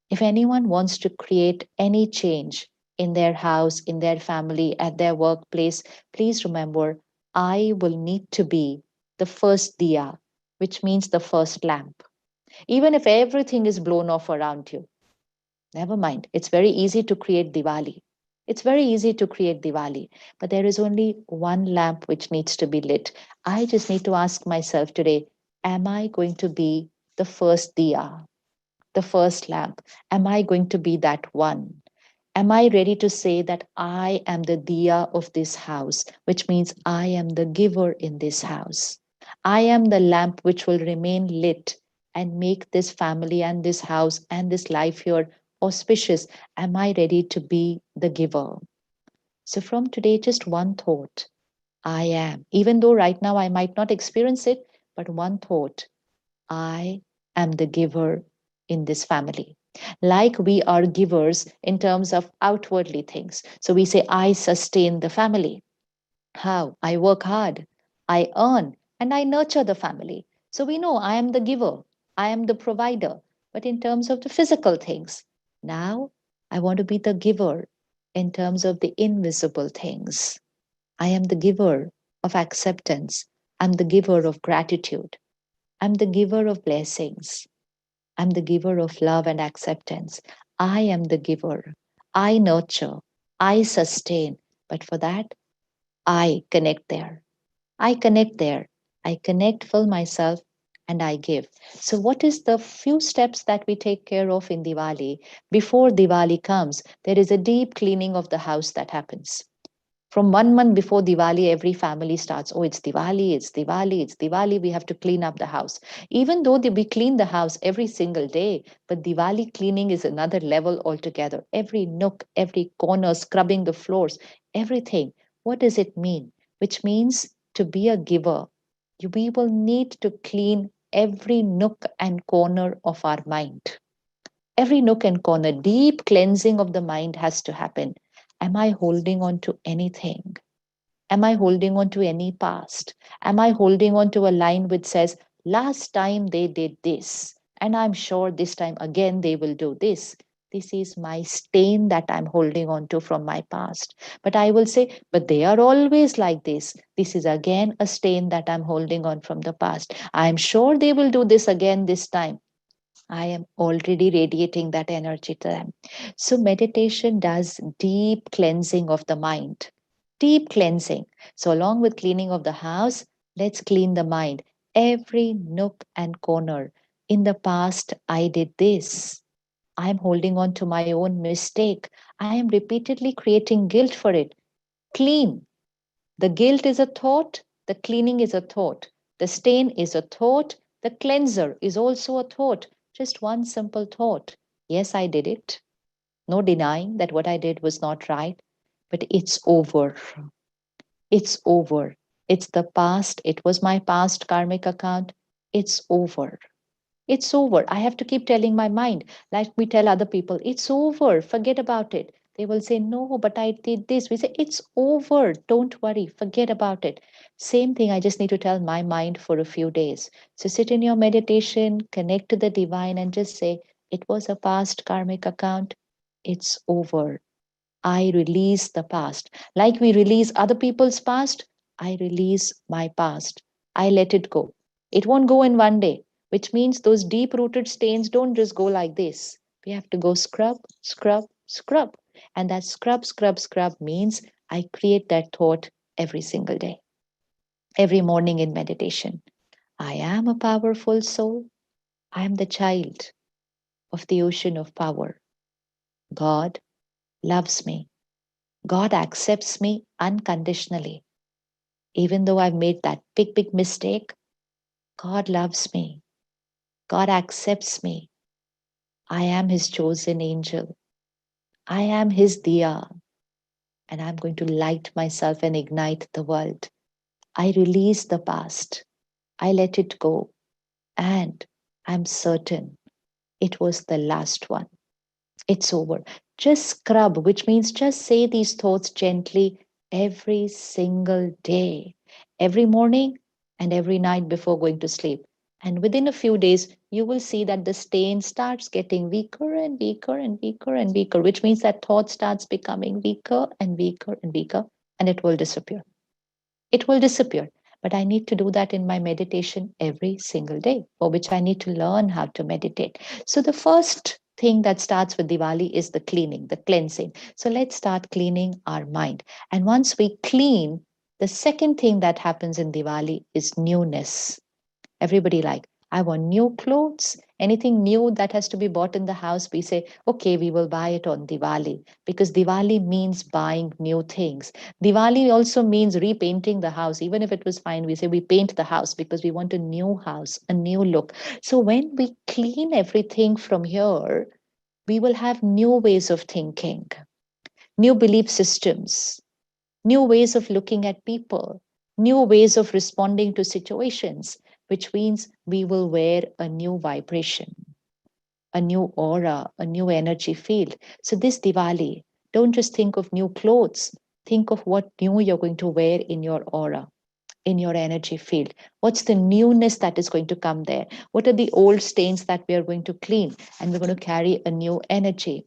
If anyone wants to create any change in their house, in their family, at their workplace, please remember, I will need to be the first diya, which means the first lamp. Even if everything is blown off around you, never mind. It's very easy to create Diwali. It's very easy to create Diwali, but there is only one lamp which needs to be lit. I just need to ask myself today, am I going to be the first diya, the first lamp? Am I going to be that one? Am I ready to say that I am the diya of this house, which means I am the giver in this house? I am the lamp which will remain lit and make this family and this house and this life here auspicious? Am I ready to be the giver? So from today, just one thought: I am. Even though right now I might not experience it, but one thought: I am the giver in this family. Like we are givers in terms of outwardly things. So we say, I sustain the family. How? I work hard, I earn, and I nurture the family. So we know I am the giver, I am the provider. But in terms of the physical things, now I want to be the giver in terms of the invisible things. I am the giver of acceptance. I'm the giver of gratitude. I'm the giver of blessings. I'm the giver of love and acceptance. I am the giver. I nurture. I sustain. But for that, I connect there. I connect there. I connect, fill myself, and I give. So, what is the few steps that we take care of in Diwali? Before Diwali comes, there is a deep cleaning of the house that happens. From 1 month before Diwali, every family starts, oh, it's Diwali, it's Diwali, it's Diwali. We have to clean up the house. Even though we clean the house every single day, but Diwali cleaning is another level altogether. Every nook, every corner, scrubbing the floors, everything. What does it mean? Which means to be a giver, we will need to clean every nook and corner of our mind. Every nook and corner, deep cleansing of the mind has to happen. Am I holding on to anything? Am I holding on to any past? Am I holding on to a line which says, last time they did this, and I'm sure this time again they will do this? This is my stain that I'm holding on to from my past. But I will say, but they are always like this. This is again a stain that I'm holding on from the past. I'm sure they will do this again this time. I am already radiating that energy to them. So, meditation does deep cleansing of the mind. Deep cleansing. So, along with cleaning of the house, let's clean the mind. Every nook and corner. In the past, I did this. I am holding on to my own mistake. I am repeatedly creating guilt for it. Clean. The guilt is a thought, the cleaning is a thought, the stain is a thought, the cleanser is also a thought. Just one simple thought. Yes, I did it. No denying that what I did was not right, but it's over. It's over. It's the past. It was my past karmic account. It's over. It's over. I have to keep telling my mind, like we tell other people, it's over. Forget about it. They will say, no, but I did this. We say, it's over. Don't worry. Forget about it. Same thing. I just need to tell my mind for a few days. So sit in your meditation, connect to the divine, and just say, it was a past karmic account. It's over. I release the past. Like we release other people's past, I release my past. I let it go. It won't go in one day, which means those deep rooted stains don't just go like this. We have to go scrub, scrub, scrub. And that scrub, scrub, scrub means I create that thought every single day, every morning in meditation. I am a powerful soul. I am the child of the ocean of power. God loves me. God accepts me unconditionally. Even though I've made that big, big mistake, God loves me. God accepts me. I am His chosen angel. I am His diya, and I'm going to light myself and ignite the world. I release the past. I let it go. And I'm certain it was the last one. It's over. Just scrub, which means just say these thoughts gently every single day, every morning and every night before going to sleep. And within a few days, you will see that the stain starts getting weaker and weaker and weaker and weaker, which means that thought starts becoming weaker and weaker and weaker, and it will disappear. It will disappear. But I need to do that in my meditation every single day, for which I need to learn how to meditate. So the first thing that starts with Diwali is the cleaning, the cleansing. So let's start cleaning our mind. And once we clean, the second thing that happens in Diwali is newness. Everybody like, I want new clothes. Anything new that has to be bought in the house, we say, okay, we will buy it on Diwali because Diwali means buying new things. Diwali also means repainting the house. Even if it was fine, we say we paint the house because we want a new house, a new look. So when we clean everything from here, we will have new ways of thinking, new belief systems, new ways of looking at people, new ways of responding to situations, which means we will wear a new vibration, a new aura, a new energy field. So, this Diwali, don't just think of new clothes, think of what new you're going to wear in your aura, in your energy field. What's the newness that is going to come there? What are the old stains that we are going to clean? And we're going to carry a new energy.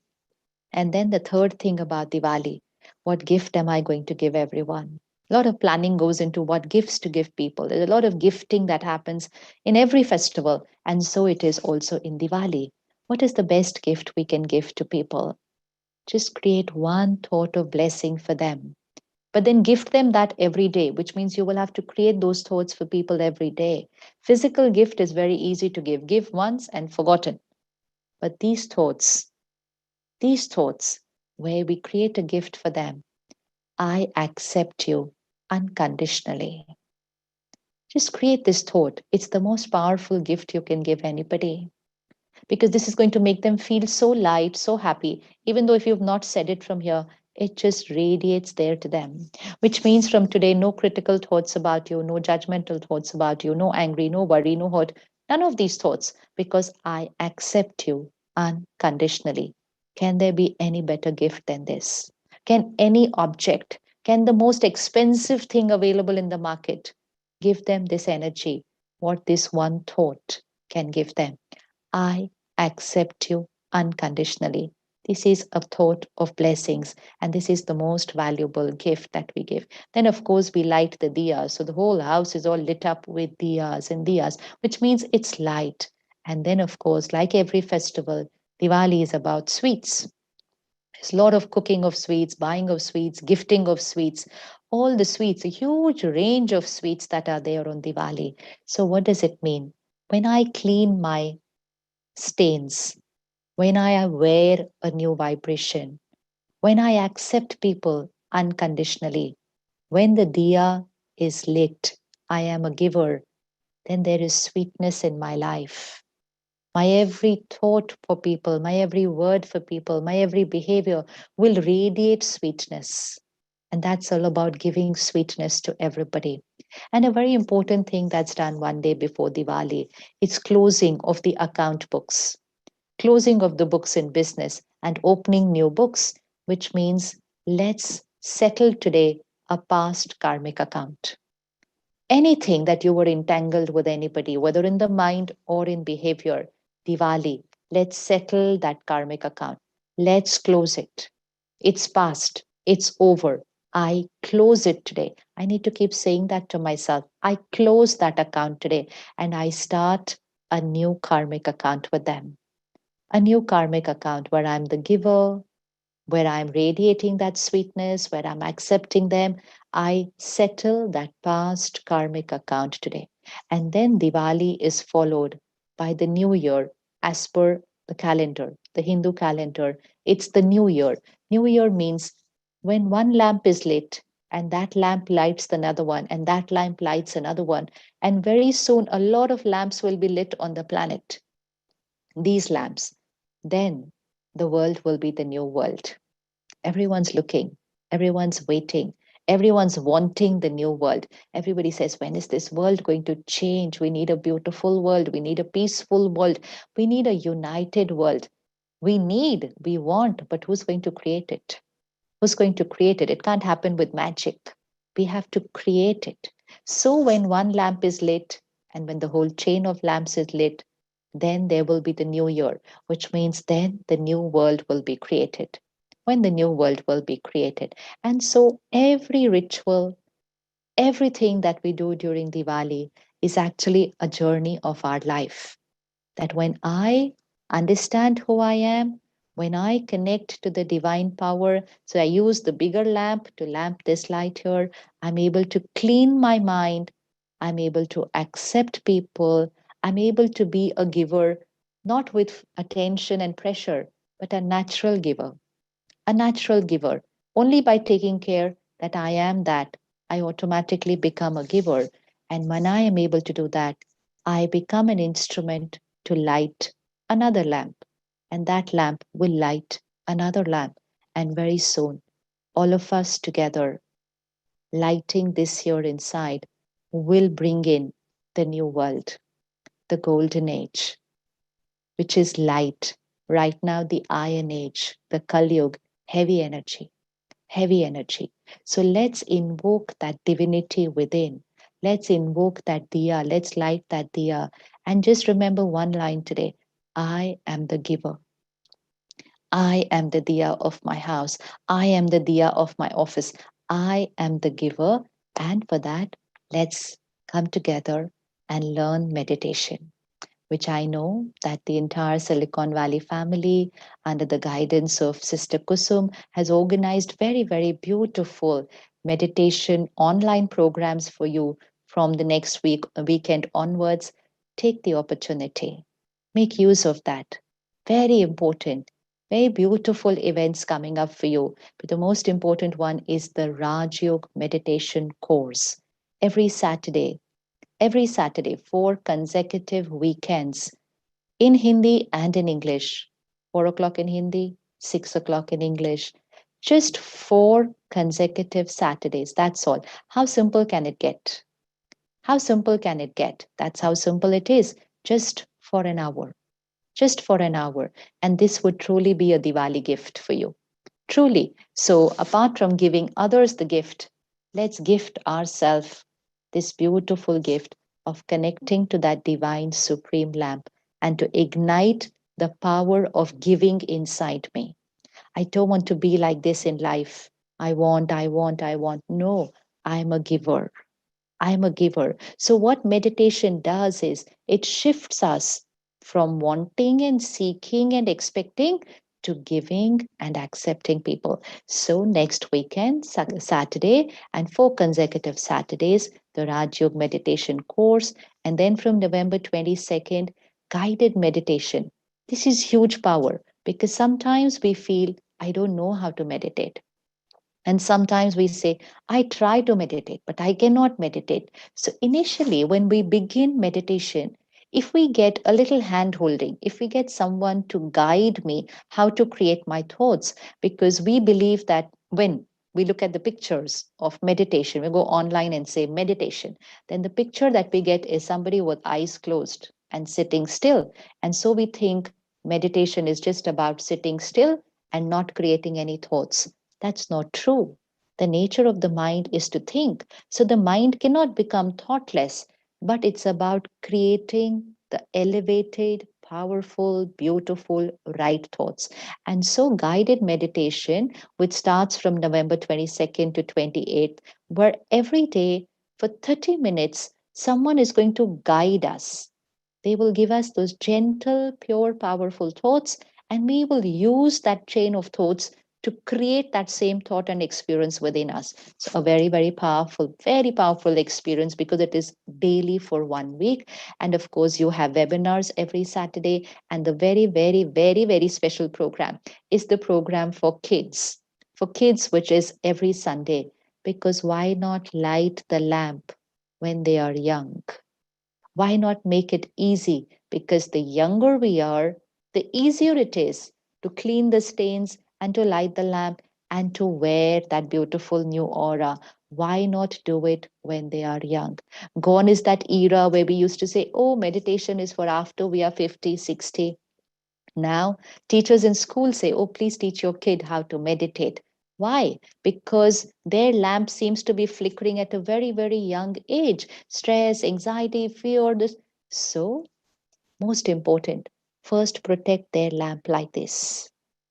And then the third thing about Diwali, what gift am I going to give everyone? A lot of planning goes into what gifts to give people. There's a lot of gifting that happens in every festival, and so it is also in Diwali. What is the best gift we can give to people? Just create one thought of blessing for them. But then gift them that every day, which means you will have to create those thoughts for people every day. Physical gift is very easy to give. Give once and forgotten. But these thoughts, where we create a gift for them, I accept you unconditionally. Just create this thought. It's the most powerful gift you can give anybody because this is going to make them feel so light, so happy. Even though if you've not said it from here, it just radiates there to them. Which means from today, no critical thoughts about you, no judgmental thoughts about you, no angry, no worry, no hurt, none of these thoughts because I accept you unconditionally. Can there be any better gift than this? Can any object, can the most expensive thing available in the market give them this energy? What this one thought can give them? I accept you unconditionally. This is a thought of blessings, and this is the most valuable gift that we give. Then, of course, we light the diyas. So the whole house is all lit up with diyas and diyas, which means it's light. And then, of course, like every festival, Diwali is about sweets. There's a lot of cooking of sweets, buying of sweets, gifting of sweets, all the sweets, a huge range of sweets that are there on Diwali. So, what does it mean? When I clean my stains, when I wear a new vibration, when I accept people unconditionally, when the diya is lit, I am a giver, then there is sweetness in my life. My every thought for people, my every word for people, my every behavior will radiate sweetness. And that's all about giving sweetness to everybody. And a very important thing that's done one day before Diwali, it's closing of the account books, closing of the books in business and opening new books, which means let's settle today a past karmic account. Anything that you were entangled with anybody, whether in the mind or in behavior, Diwali, let's settle that karmic account. Let's close it. It's past. It's over. I close it today. I need to keep saying that to myself. I close that account today and I start a new karmic account with them, a new karmic account where I'm the giver, where I'm radiating that sweetness, where I'm accepting them. I settle that past karmic account today. And then Diwali is followed by the new year as per the calendar, the Hindu calendar. It's the new year. New year means when one lamp is lit, and that lamp lights another one, and that lamp lights another one. And very soon, a lot of lamps will be lit on the planet, these lamps. Then the world will be the new world. Everyone's looking, everyone's waiting, everyone's wanting the new world. Everybody says, when is this world going to change? We need a beautiful world. We need a peaceful world. We need a united world. We want, but who's going to create it? Who's going to create it? It can't happen with magic. We have to create it. So when one lamp is lit and when the whole chain of lamps is lit, then there will be the new year, which means then the new world will be created. When the new world will be created. And so every ritual, everything that we do during Diwali is actually a journey of our life. That when I understand who I am, when I connect to the divine power, so I use the bigger lamp to lamp this light here, I'm able to clean my mind, I'm able to accept people, I'm able to be a giver, not with attention and pressure, but a natural giver. A natural giver. Only by taking care that I am that, I automatically become a giver. And when I am able to do that, I become an instrument to light another lamp. And that lamp will light another lamp. And very soon, all of us together, lighting this here inside, will bring in the new world, the golden age, which is light. Right now, the iron age, the Kali Yuga, heavy energy, heavy energy. So let's invoke that divinity within. Let's invoke that diya. Let's light that diya. And just remember one line today: I am the giver. I am the diya of my house. I am the diya of my office. I am the giver. And for that, let's come together and learn meditation, which I know that the entire Silicon Valley family, under the guidance of Sister Kusum, has organized very, very beautiful meditation online programs for you from the next weekend onwards. Take the opportunity, make use of that. Very important, very beautiful events coming up for you. But the most important one is the Raj Yoga meditation course. Every Saturday, every Saturday, 4 consecutive weekends in Hindi and in English. 4 o'clock in Hindi, 6 o'clock in English. Just 4 consecutive Saturdays. That's all. How simple can it get? How simple can it get? That's how simple it is. Just for an hour. Just for an hour. And this would truly be a Diwali gift for you. Truly. So, apart from giving others the gift, let's gift ourselves this beautiful gift of connecting to that divine supreme lamp and to ignite the power of giving inside me. I don't want to be like this in life. I want, I want, I want. No, I'm a giver. I'm a giver. So, what meditation does is it shifts us from wanting and seeking and expecting to giving and accepting people. So, next weekend, Saturday, and 4 consecutive Saturdays, the Raj Yoga meditation course. And then from November 22nd, guided meditation. This is huge power because sometimes we feel, I don't know how to meditate. And sometimes we say, I try to meditate, but I cannot meditate. So, initially, when we begin meditation, if we get a little hand holding, if we get someone to guide me how to create my thoughts, because we believe that when we look at the pictures of meditation, we go online and say meditation, then the picture that we get is somebody with eyes closed and sitting still. And so we think meditation is just about sitting still and not creating any thoughts. That's not true. The nature of the mind is to think. So the mind cannot become thoughtless, but it's about creating the elevated, powerful, beautiful, right thoughts. And so guided meditation, which starts from November 22nd to 28th, where every day for 30 minutes, someone is going to guide us. They will give us those gentle, pure, powerful thoughts, and we will use that chain of thoughts to create that same thought and experience within us. So, a very, very powerful experience because it is daily for 1 week. And of course, you have webinars every Saturday. And the very, very, very, very special program is the program for kids, which is every Sunday. Because why not light the lamp when they are young? Why not make it easy? Because the younger we are, the easier it is to clean the stains and to light the lamp and to wear that beautiful new aura. Why not do it when they are young? Gone is that era where we used to say, oh, meditation is for after we are 50, 60. Now, teachers in school say, oh, please teach your kid how to meditate. Why? Because their lamp seems to be flickering at a very, very young age. Stress, anxiety, fear, this. So, most important, first protect their lamp like this.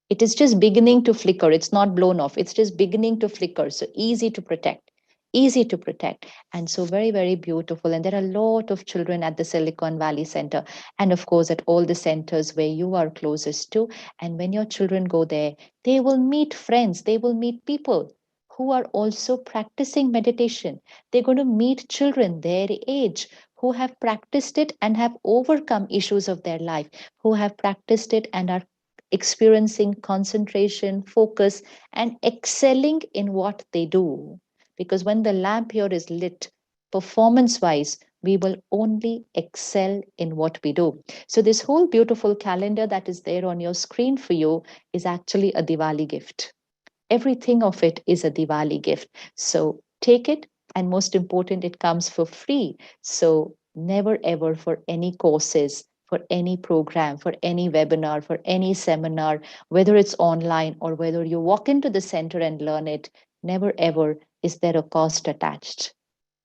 It is just beginning to flicker. It's not blown off. It's just beginning to flicker. So easy to protect. Easy to protect. And so very, very beautiful. And there are a lot of children at the Silicon Valley Center. And of course, at all the centers where you are closest to. And when your children go there, they will meet friends, they will meet people who are also practicing meditation. They're going to meet children their age who have practiced it and have overcome issues of their life, who have practiced it and are experiencing concentration, focus, and excelling in what they do. Because when the lamp here is lit, performance wise, we will only excel in what we do. So, this whole beautiful calendar that is there on your screen for you is actually a Diwali gift. Everything of it is a Diwali gift. So, take it, and most important, it comes for free. So, never ever for any courses, for any program, for any webinar, for any seminar, whether it's online or whether you walk into the center and learn it, never ever is there a cost attached.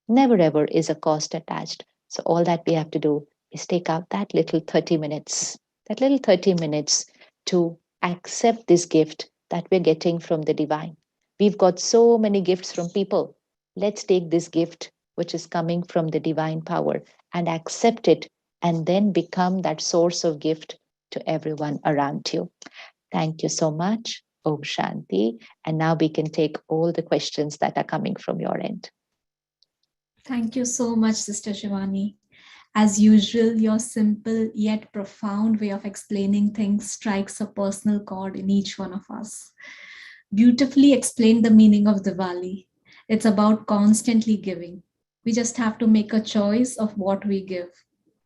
Never ever is a cost attached. So all that we have to do is take out that little 30 minutes to accept this gift that we're getting from the divine. We've got so many gifts from people. Let's take this gift, which is coming from the divine power, and accept it, and then become that source of gift to everyone around you. Thank you so much. Om Shanti. And now we can take all the questions that are coming from your end. Thank you so much, Sister Shivani. As usual, your simple yet profound way of explaining things strikes a personal chord in each one of us. Beautifully explained the meaning of Diwali. It's about constantly giving. We just have to make a choice of what we give.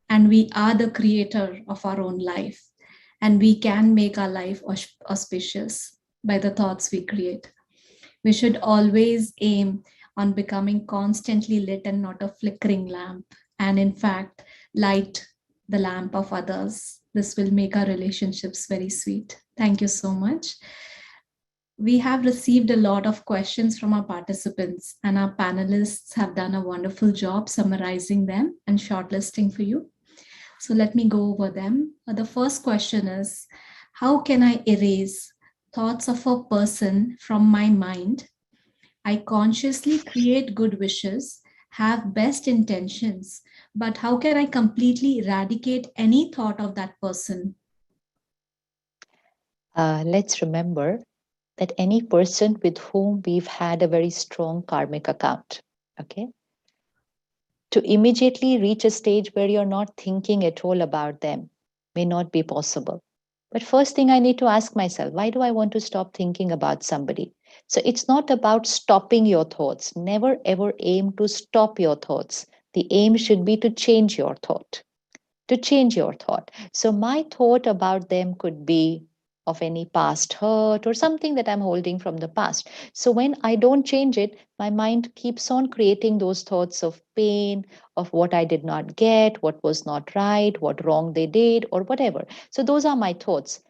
And we are the creator of our own life. And we can make our life auspicious by the thoughts we create. We should always aim on becoming constantly lit and not a flickering lamp. And in fact, light the lamp of others. This will make our relationships very sweet. Thank you so much. We have received a lot of questions from our participants, and our panelists have done a wonderful job summarizing them and shortlisting for you. So let me go over them. The first question is, how can I erase thoughts of a person from my mind? I consciously create good wishes, have best intentions, but how can I completely eradicate any thought of that person? Let's remember that any person with whom we've had a very strong karmic account, okay, to immediately reach a stage where you're not thinking at all about them may not be possible. But first thing I need to ask myself, why do I want to stop thinking about somebody? So it's not about stopping your thoughts. Never ever aim to stop your thoughts. The aim should be to change your thought. To change your thought. So my thought about them could be of any past hurt or something that I'm holding from the past. So when I don't change it, my mind keeps on creating those thoughts of pain, of what I did not get, what was not right, what wrong they did, or whatever. So those are my thoughts.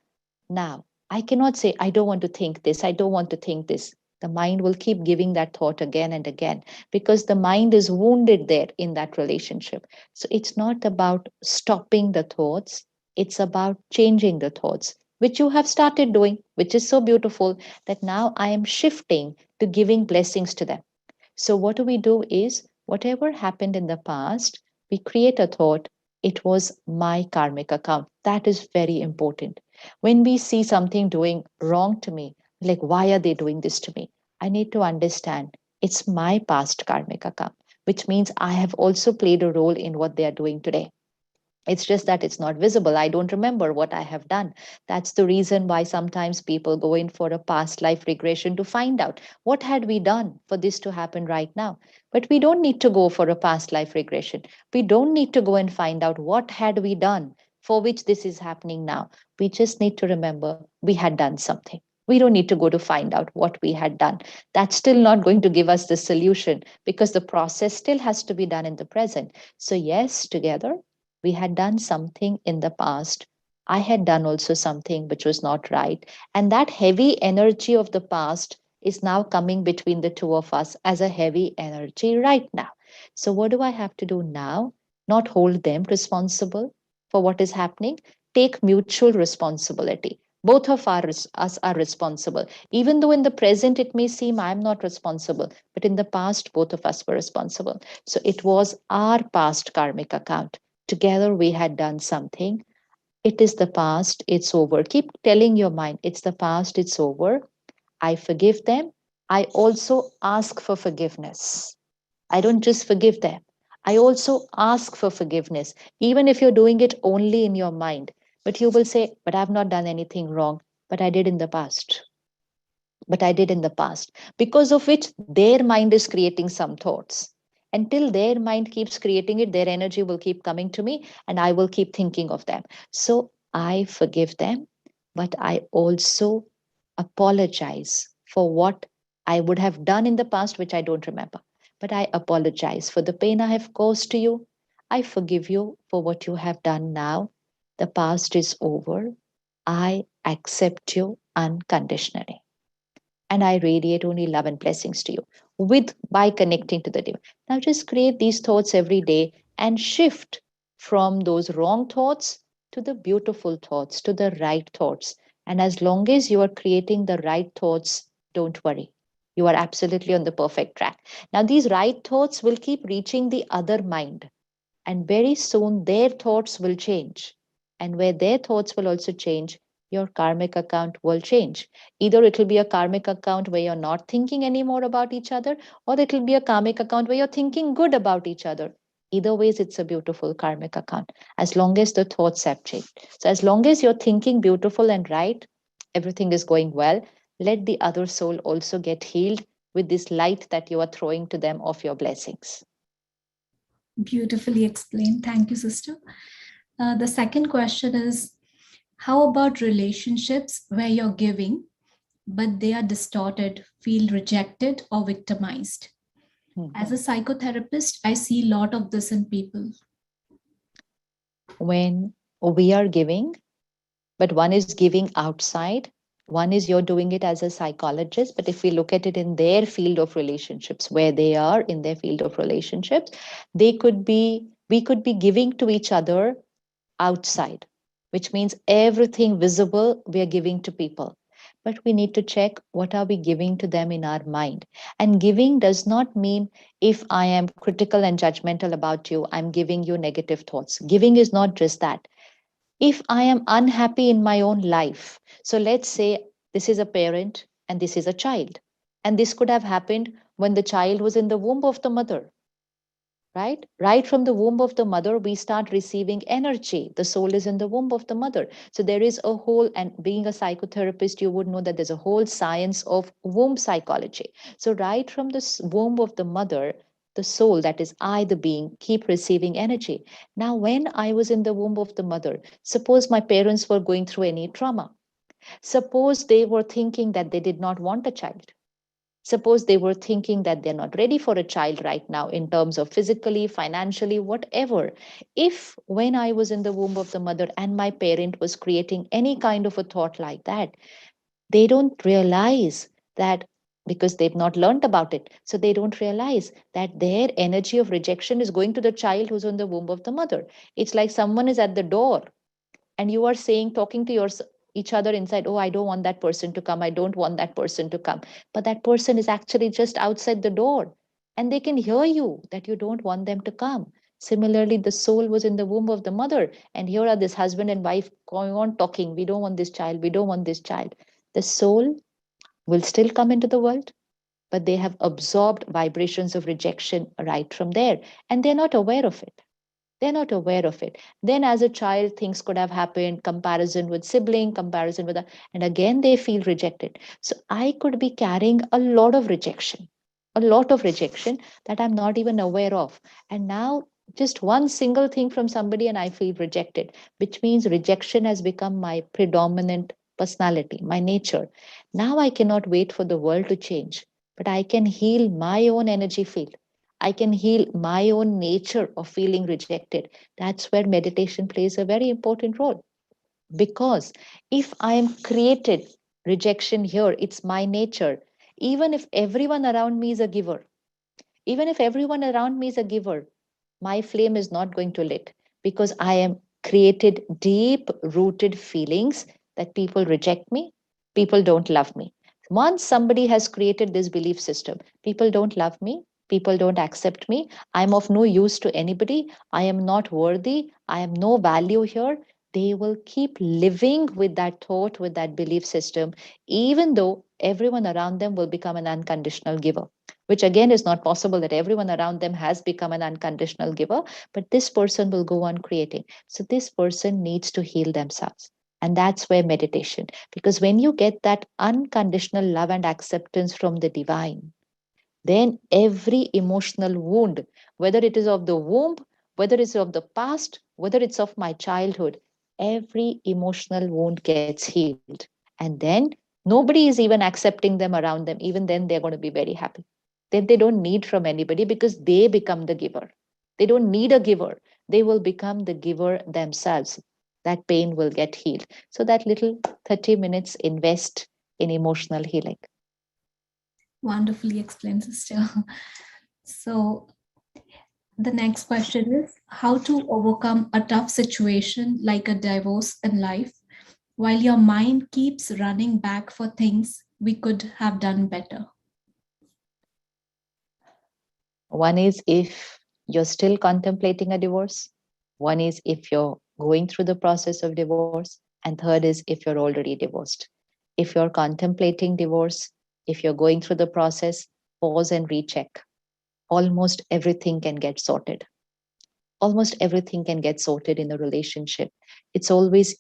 Now, I cannot say, I don't want to think this, I don't want to think this. The mind will keep giving that thought again and again because the mind is wounded there in that relationship. So it's not about stopping the thoughts, it's about changing the thoughts, which you have started doing, which is so beautiful that now I am shifting to giving blessings to them. So, what do we do is whatever happened in the past, we create a thought, it was my karmic account. That is very important. When we see something doing wrong to me, like why are they doing this to me? I need to understand it's my past karmic account, which means I have also played a role in what they are doing today. It's just that it's not visible. I don't remember what I have done. That's the reason why sometimes people go in for a past life regression to find out what had we done for this to happen right now. But we don't need to go for a past life regression. We don't need to go and find out what had we done for which this is happening now. We just need to remember we had done something. We don't need to go to find out what we had done. That's still not going to give us the solution because the process still has to be done in the present. So, yes, together we had done something in the past. I had done also something which was not right. And that heavy energy of the past is now coming between the two of us as a heavy energy right now. So, what do I have to do now? Not hold them responsible for what is happening, take mutual responsibility. Both of us are responsible. Even though in the present it may seem I'm not responsible, but in the past, both of us were responsible. So it was our past karmic account. Together we had done something. It is the past, it's over. Keep telling your mind, it's the past, it's over. I forgive them. I also ask for forgiveness. I don't just forgive them. I also ask for forgiveness, even if you're doing it only in your mind. But you will say, but I've not done anything wrong, but I did in the past. But I did in the past, because of which their mind is creating some thoughts. Until their mind keeps creating it, their energy will keep coming to me and I will keep thinking of them. So I forgive them, but I also apologize for what I would have done in the past, which I don't remember. But I apologize for the pain I have caused to you. I forgive you for what you have done now. The past is over. I accept you unconditionally, and I radiate only love and blessings to you with by connecting to the divine. Now just create these thoughts every day and shift from those wrong thoughts to the beautiful thoughts, to the right thoughts. And as long as you are creating the right thoughts, don't worry. You are absolutely on the perfect track. Now, these right thoughts will keep reaching the other mind, and very soon their thoughts will change. And where their thoughts will also change, your karmic account will change. Either it will be a karmic account where you're not thinking anymore about each other, or it will be a karmic account where you're thinking good about each other. Either ways, it's a beautiful karmic account as long as the thoughts have changed. So, as long as you're thinking beautiful and right, everything is going well. Let the other soul also get healed with this light that you are throwing to them of your blessings. Beautifully explained. Thank you, sister. The second question is, how about relationships where you're giving, but they are distorted, feel rejected, or victimized? As a Mhm. psychotherapist, I see a lot of this in people. When we are giving, but one is giving outside, one is you're doing it as a psychologist. But if we look at it in their field of relationships, where they are in their field of relationships, we could be giving to each other outside, which means everything visible we are giving to people. But we need to check what are we giving to them in our mind. And giving does not mean if I am critical and judgmental about you, I'm giving you negative thoughts. Giving is not just that. If I am unhappy in my own life, so let's say this is a parent and this is a child, and this could have happened when the child was in the womb of the mother, right? Right from the womb of the mother, we start receiving energy. The soul is in the womb of the mother. So there is a whole, and being a psychotherapist, you would know that there's a whole science of womb psychology. So right from the womb of the mother, the soul, that is I, the being, keep receiving energy. Now, when I was in the womb of the mother, suppose my parents were going through any trauma. Suppose they were thinking that they did not want a child. Suppose they were thinking that they're not ready for a child right now in terms of physically, financially, whatever. If when I was in the womb of the mother and my parent was creating any kind of a thought like that, they don't realize that, because they've not learned about it. So they don't realize that their energy of rejection is going to the child who's in the womb of the mother. It's like someone is at the door and you are saying, talking to each other inside, oh, I don't want that person to come, I don't want that person to come, but that person is actually just outside the door, and they can hear you that you don't want them to come. Similarly, the soul was in the womb of the mother, and here are this husband and wife going on talking, we don't want this child, we don't want this child. The soul will still come into the world, but they have absorbed vibrations of rejection right from there, and they're not aware of it. They're not aware of it. Then, as a child, things could have happened, comparison with sibling, comparison with, and again, they feel rejected. So, I could be carrying a lot of rejection that I'm not even aware of. And now, just one single thing from somebody, and I feel rejected, which means rejection has become my predominant personality, my nature. Now, I cannot wait for the world to change, but I can heal my own energy field. I can heal my own nature of feeling rejected. That's where meditation plays a very important role. Because if I am created rejection here, it's my nature. Even if everyone around me is a giver, even if everyone around me is a giver, my flame is not going to lit, because I am created deep rooted feelings that people reject me, people don't love me. Once somebody has created this belief system, people don't love me, people don't accept me, I'm of no use to anybody, I am not worthy, I am no value here. They will keep living with that thought, with that belief system, even though everyone around them will become an unconditional giver. which again is not possible that everyone around them has become an unconditional giver, but this person will go on creating. So this person needs to heal themselves. And that's where meditation, because when you get that unconditional love and acceptance from the divine, then every emotional wound, whether it is of the womb, whether it's of the past, whether it's of my childhood, every emotional wound gets healed. And then nobody is even accepting them around them. Even then, they're going to be very happy. Then they don't need from anybody because they become the giver. They don't need a giver. They will become the giver themselves. That pain will get healed. So that little 30 minutes invest in emotional healing. Wonderfully explained, sister. So the next question is how to overcome a tough situation like a divorce in life while your mind keeps running back for things we could have done better. One is if you're still contemplating a divorce, one is if you're going through the process of divorce, and third is if you're already divorced. If you're contemplating divorce, if you're going through the process, pause and recheck. Almost everything can get sorted. Almost everything can get sorted in a relationship. It's always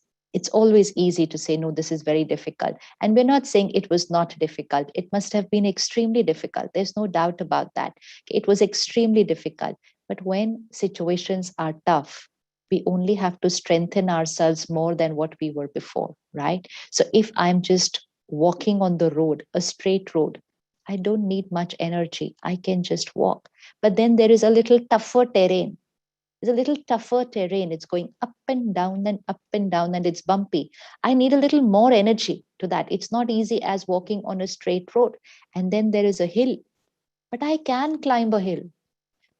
easy to say no, this is very difficult, and we're not saying it was not difficult. It must have been extremely difficult, there's no doubt about that. It was extremely difficult. But when situations are tough, we only have to strengthen ourselves more than what we were before, right? So if I'm just walking on the road, a straight road, I don't need much energy, I can just walk. But then there is a little tougher terrain. It's a little tougher terrain. It's going up and down, and it's bumpy. I need a little more energy to that. It's not easy as walking on a straight road. And then there is a hill, but I can climb a hill.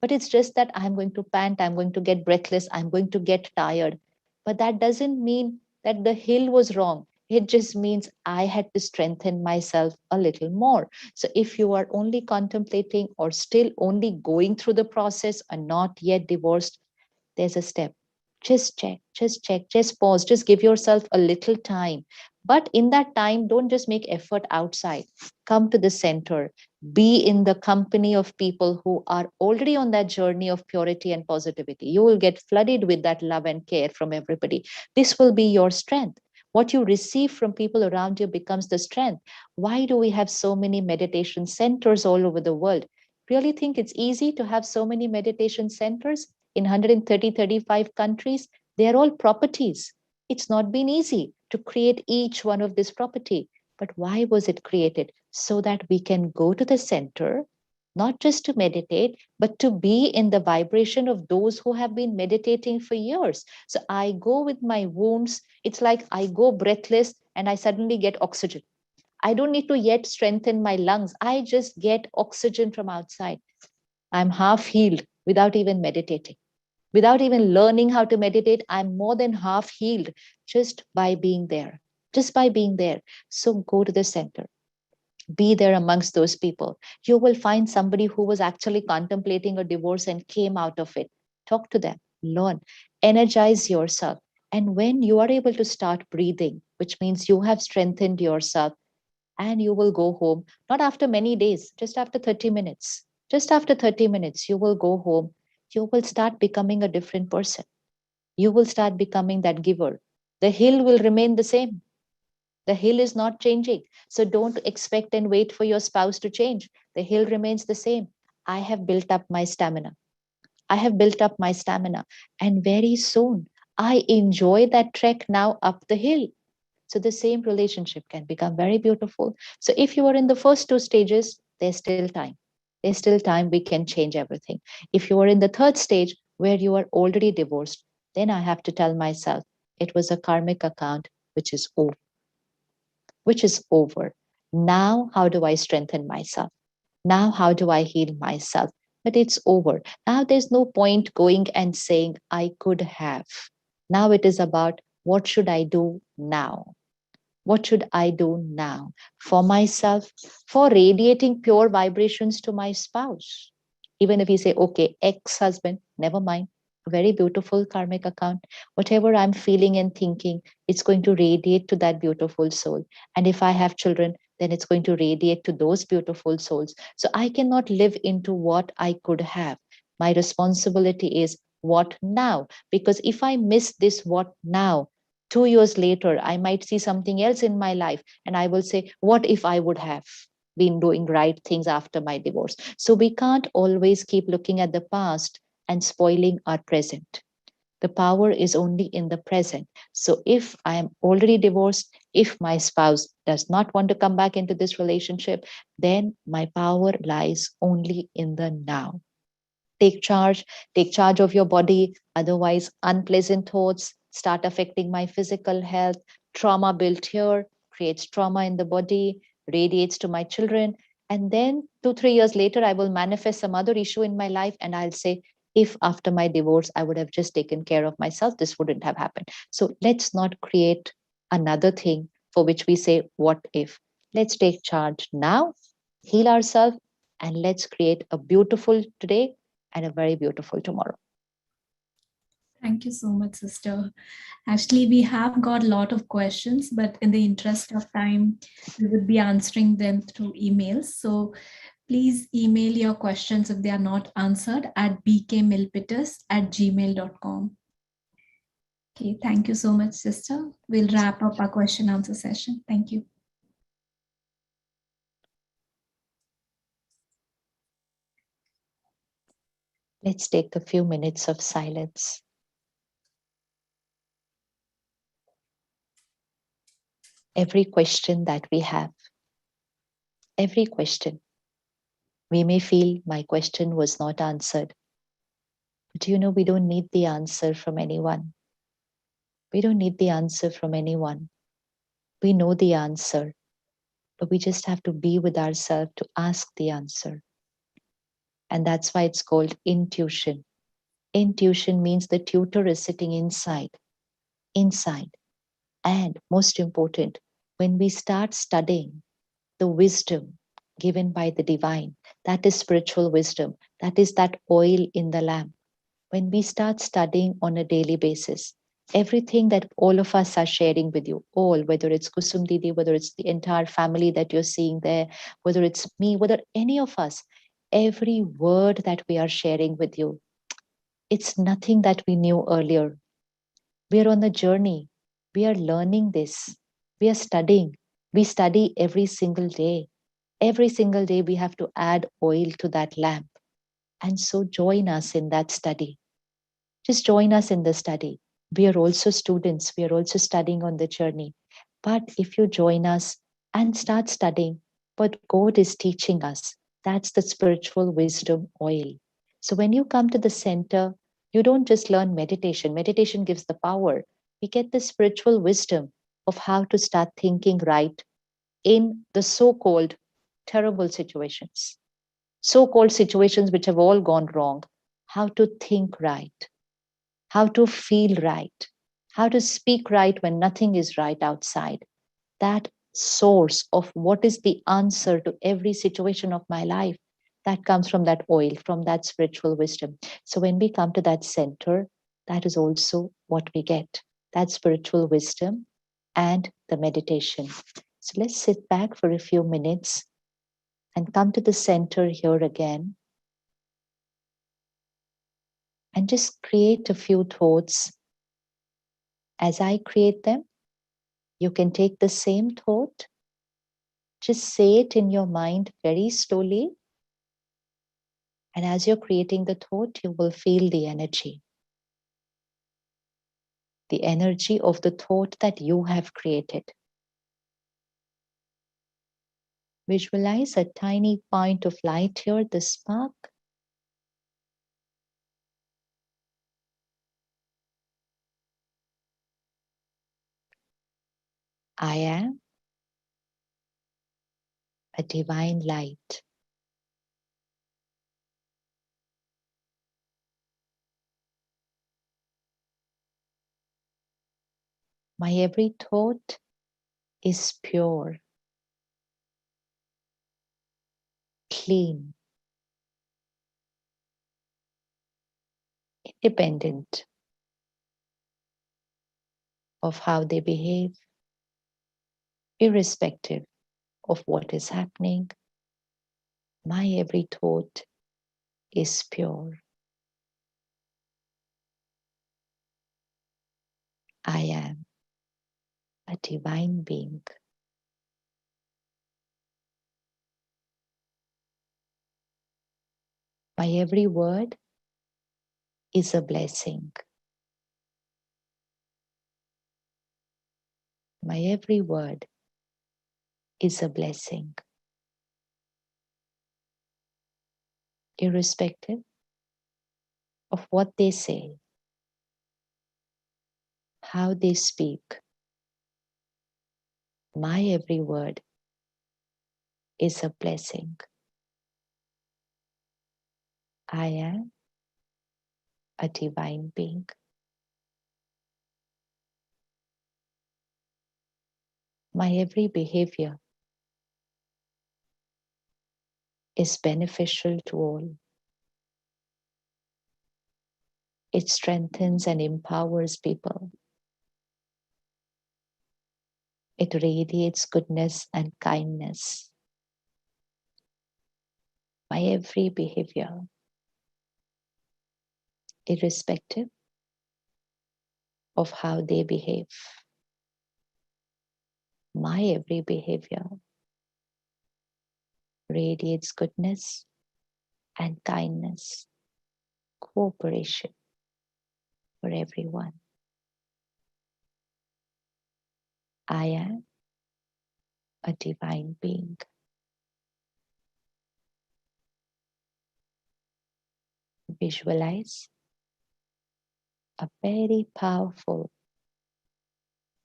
But it's just that I'm going to pant, I'm going to get breathless, I'm going to get tired. But that doesn't mean that the hill was wrong. It just means I had to strengthen myself a little more. So if you are only contemplating or still only going through the process and not yet divorced, there's a step. Just check, just pause, just give yourself a little time. But in that time, don't just make effort outside. Come to the center, be in the company of people who are already on that journey of purity and positivity. You will get flooded with that love and care from everybody. This will be your strength. What you receive from people around you becomes the strength. Why do we have so many meditation centers all over the world? Really think it's easy to have so many meditation centers in 130, 35 countries? They are all properties. It's not been easy to create each one of this property. But why was it created? So that we can go to the center, not just to meditate, but to be in the vibration of those who have been meditating for years. So I go with my wounds. It's like I go breathless and I suddenly get oxygen. I don't need to yet strengthen my lungs. I just get oxygen from outside. I'm half healed without even meditating. Without even learning how to meditate, I'm more than half healed just by being there. Just by being there. So go to the center. Be there amongst those people. You will find somebody who was actually contemplating a divorce and came out of it. Talk to them, learn, energize yourself. And when you are able to start breathing, which means you have strengthened yourself, and you will go home, not after many days, just after 30 minutes. Just after 30 minutes, you will go home. You will start becoming a different person. You will start becoming that giver. The hill will remain the same. The hill is not changing. So don't expect and wait for your spouse to change. The hill remains the same. I have built up my stamina. I have built up my stamina. And very soon, I enjoy that trek now up the hill. So the same relationship can become very beautiful. So if you are in the first two stages, there's still time. There's still time, we can change everything. If you are in the third stage where you are already divorced, then I have to tell myself it was a karmic account which is over. Which is over. Now, how do I strengthen myself? Now, how do I heal myself? But it's over. Now, there's no point going and saying, I could have. Now, it is about what should I do now? What should I do now for myself, for radiating pure vibrations to my spouse? Even if we say, okay, ex husband, never mind, a very beautiful karmic account. Whatever I'm feeling and thinking, it's going to radiate to that beautiful soul. And if I have children, then it's going to radiate to those beautiful souls. So I cannot live into what I could have. My responsibility is what now? Because if I miss this what now, 2 years later, I might see something else in my life and I will say, what if I would have been doing right things after my divorce? So we can't always keep looking at the past and spoiling our present. The power is only in the present. So if I am already divorced, if my spouse does not want to come back into this relationship, then my power lies only in the now. Take charge of your body. Otherwise, unpleasant thoughts start affecting my physical health. Trauma built here creates trauma in the body, radiates to my children. And then 2, 3 years later, I will manifest some other issue in my life and I'll say, if after my divorce, I would have just taken care of myself, this wouldn't have happened. So let's not create another thing for which we say, what if? Let's take charge now, heal ourselves, and let's create a beautiful today and a very beautiful tomorrow. Thank you so much, sister. Actually, we have got a lot of questions, but in the interest of time, we would be answering them through emails. So please email your questions if they are not answered at bkmilpitas@gmail.com. Okay, thank you so much, sister. We'll wrap up our question answer session. Thank you. Let's take a few minutes of silence. Every question that we have, every question, we may feel my question was not answered. But we don't need the answer from anyone. We don't need the answer from anyone. We know the answer, but we just have to be with ourselves to ask the answer. And that's why it's called intuition. Intuition means the tutor is sitting inside. And most important, when we start studying the wisdom given by the divine, that is spiritual wisdom, that is that oil in the lamp. When we start studying on a daily basis, everything that all of us are sharing with you, all, whether it's Kusum Didi, whether it's the entire family that you're seeing there, whether it's me, whether any of us, every word that we are sharing with you, it's nothing that we knew earlier. We are on a journey. We are learning this. We are studying. We study every single day. Every single day, we have to add oil to that lamp. And so join us in that study. Just join us in the study. We are also students. We are also studying on the journey. But if you join us and start studying what God is teaching us, that's the spiritual wisdom oil. So when you come to the center, you don't just learn meditation. Meditation gives the power. We get the spiritual wisdom of how to start thinking right in the so-called terrible situations, so-called situations which have all gone wrong, how to think right, how to feel right, how to speak right when nothing is right outside. That source of what is the answer to every situation of my life, that comes from that oil, from that spiritual wisdom. So when we come to that center, that is also what we get, that spiritual wisdom and the meditation. So let's sit back for a few minutes and come to the center here again and just create a few thoughts. As I create them, you can take the same thought, just say it in your mind very slowly. And as you're creating the thought, you will feel the energy of the thought that you have created. Visualize a tiny point of light here, the spark. I am a divine light. My every thought is pure, clean, independent of how they behave, irrespective of what is happening. My every thought is pure. I am a divine being. My every word is a blessing. My every word is a blessing. Irrespective of what they say, how they speak, my every word is a blessing. I am a divine being. My every behavior is beneficial to all. It strengthens and empowers people. It radiates goodness and kindness. My every behavior, irrespective of how they behave, my every behavior radiates goodness and kindness, cooperation for everyone. I am a divine being. Visualize a very powerful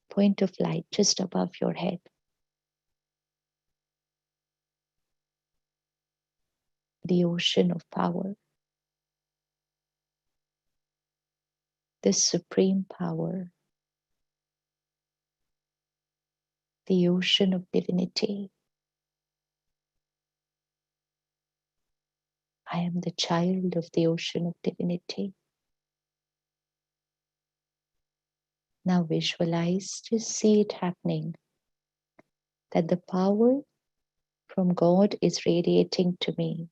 point of light just above your head. The ocean of power, the supreme power, the ocean of divinity. I am the child of the ocean of divinity. Now visualize, just see it happening, that the power from God is radiating to me.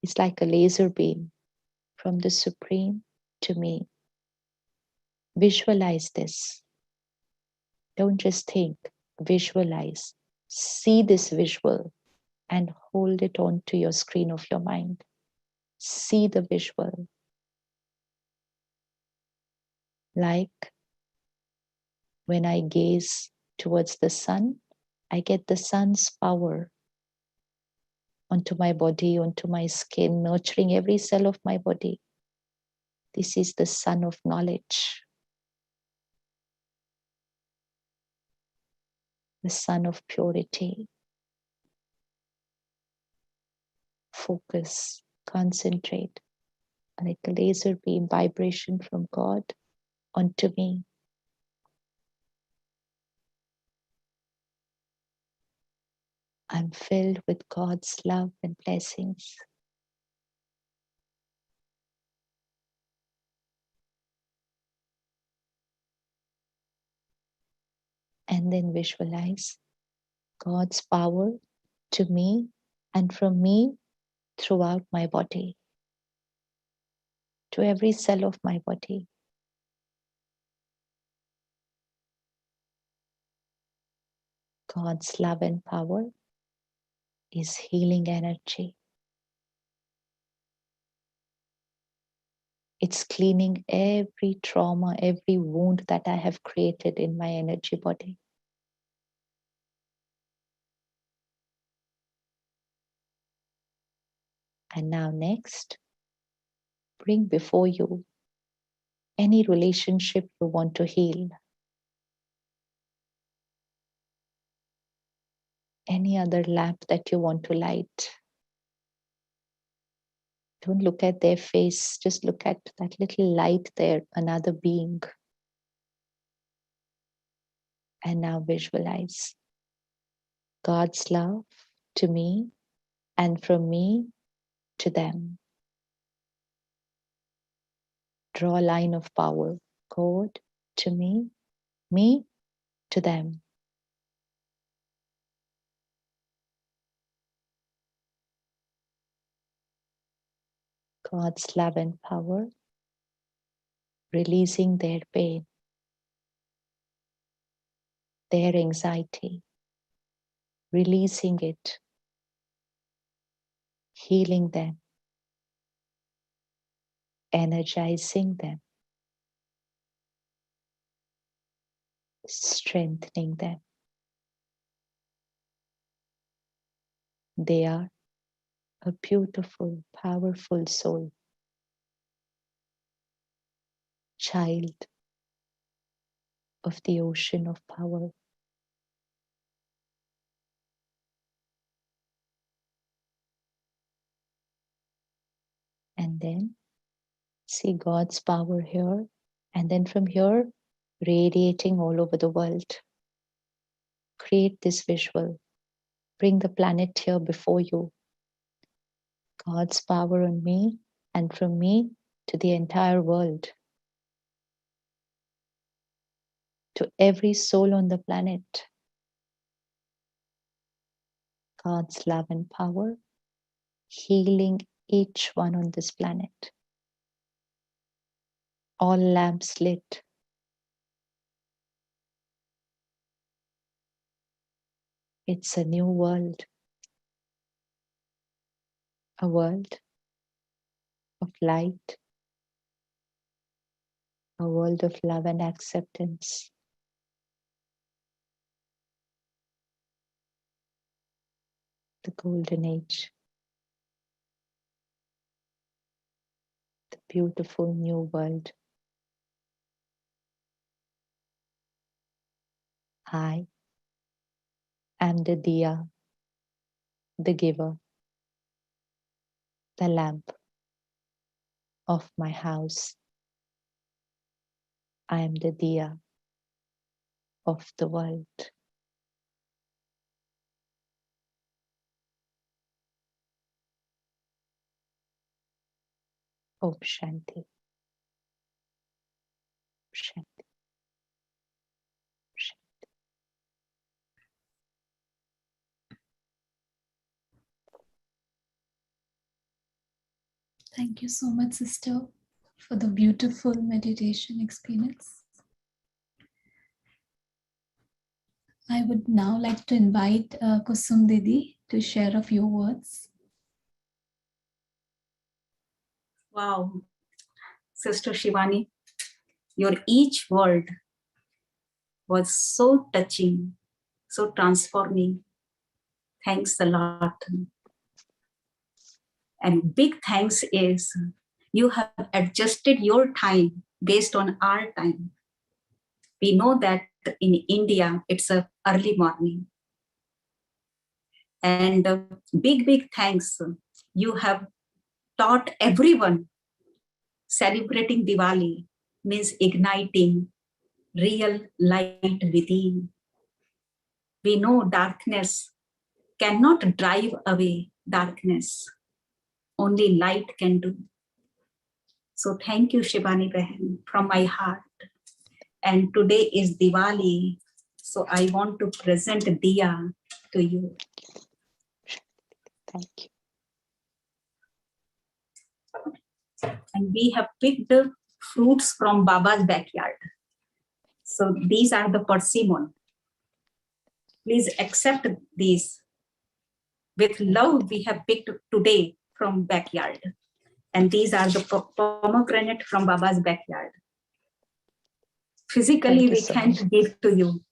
It's like a laser beam from the Supreme to me. Visualize this. Don't just think, visualize. See this visual and hold it onto your screen of your mind. See the visual. Like when I gaze towards the sun, I get the sun's power onto my body, onto my skin, nurturing every cell of my body. This is the sun of knowledge, the sun of purity. Focus, concentrate, like a laser beam vibration from God onto me. I'm filled with God's love and blessings. And then visualize God's power to me and from me throughout my body, to every cell of my body. God's love and power is healing energy. It's cleaning every trauma, every wound that I have created in my energy body. And now next, bring before you any relationship you want to heal, any other lamp that you want to light. Don't look at their face, just look at that little light there, another being. And now visualize God's love to me and from me to them. Draw a line of power. God to me to them. God's love and power, releasing their pain, their anxiety, releasing it, healing them, energizing them, strengthening them. They are a beautiful, powerful soul, child of the ocean of power. And then see God's power here, and then from here, radiating all over the world. Create this visual. Bring the planet here before you. God's power on me, and from me to the entire world. To every soul on the planet. God's love and power, healing each one on this planet. All lamps lit. It's a new world. A world of light. A world of love and acceptance. The golden age. The beautiful new world. I am the diya, the giver, the lamp of my house. I am the diya of the world. Om Shanti. Shanti. Shanti. Thank you so much, sister, for the beautiful meditation experience. I would now like to invite Kusum Didi to share a few words. Wow, Sister Shivani, your each word was so touching, so transforming. Thanks a lot. And big thanks is you have adjusted your time based on our time. We know that in India, it's a early morning. And big thanks. You have taught everyone celebrating Diwali means igniting real light within. We know darkness cannot drive away darkness. Only light can do. So thank you, Shivani Behan, from my heart. And today is Diwali. So I want to present Diya to you. Thank you. And we have picked fruits from Baba's backyard. So these are the persimmon. Please accept these. With love, we have picked today from backyard. And these are the pomegranate from Baba's backyard. Physically, we can't give to you,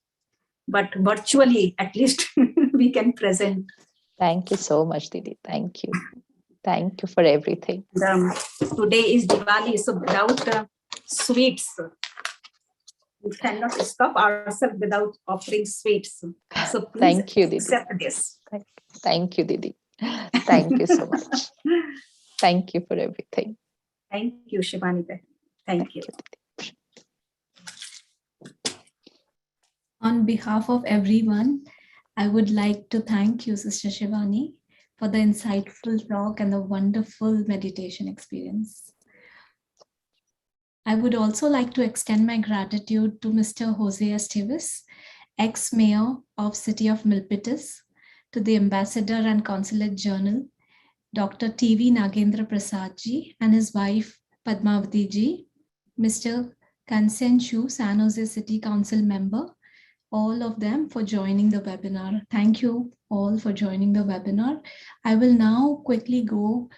but virtually, at least, we can present. Thank you so much, Didi. Thank you. Thank you for everything. Today is Diwali, so without sweets, we cannot stop ourselves without offering sweets. So please Thank you, Didi. accept this. Thank you, Didi. Thank you so much. Thank you for everything. Thank you, Shivani. Thank you. On behalf of everyone, I would like to thank you, Sister Shivani, for the insightful talk and the wonderful meditation experience. I would also like to extend my gratitude to Mr. Jose Esteves, ex-mayor of City of Milpitas, to the Ambassador and Consulate Journal, Dr. TV Nagendra Prasad ji and his wife Padmavati ji, Mr. Kansen Chu, San Jose City Council member, all of them for joining the webinar. Thank you all for joining the webinar. I will now quickly go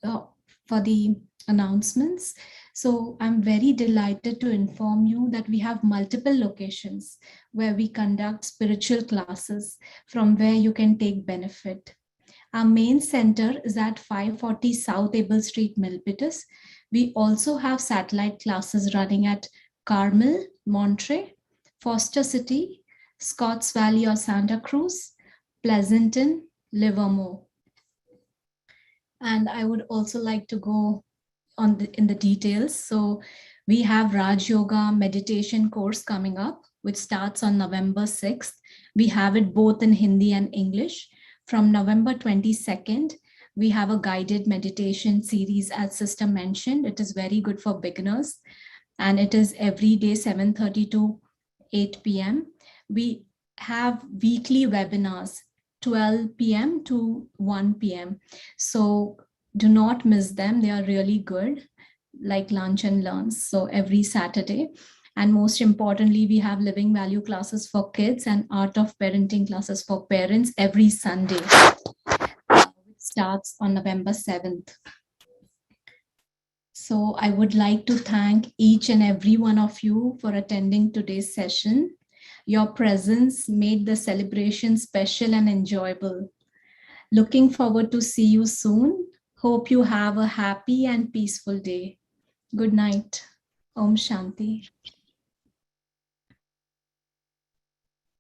for the announcements. So I'm very delighted to inform you that we have multiple locations where we conduct spiritual classes from where you can take benefit. Our main center is at 540 South Able Street, Milpitas. We also have satellite classes running at Carmel, Monterey, Foster City, Scotts Valley or Santa Cruz, Pleasanton, Livermore. And I would also like to go in the details. So we have Raj Yoga meditation course coming up, which starts on November 6th. We have it both in Hindi and English. From November 22nd, we have a guided meditation series, as Sister mentioned. It is very good for beginners. And it is every day, 7:30 to 8 p.m. We have weekly webinars, 12 p.m. to 1 p.m. So do not miss them. They are really good, like lunch and learns. So every Saturday. And most importantly, we have living value classes for kids and art of parenting classes for parents every Sunday, which starts on November 7th. So I would like to thank each and every one of you for attending today's session. Your presence made the celebration special and enjoyable. Looking forward to see you soon. Hope you have a happy and peaceful day. Good night. Om Shanti.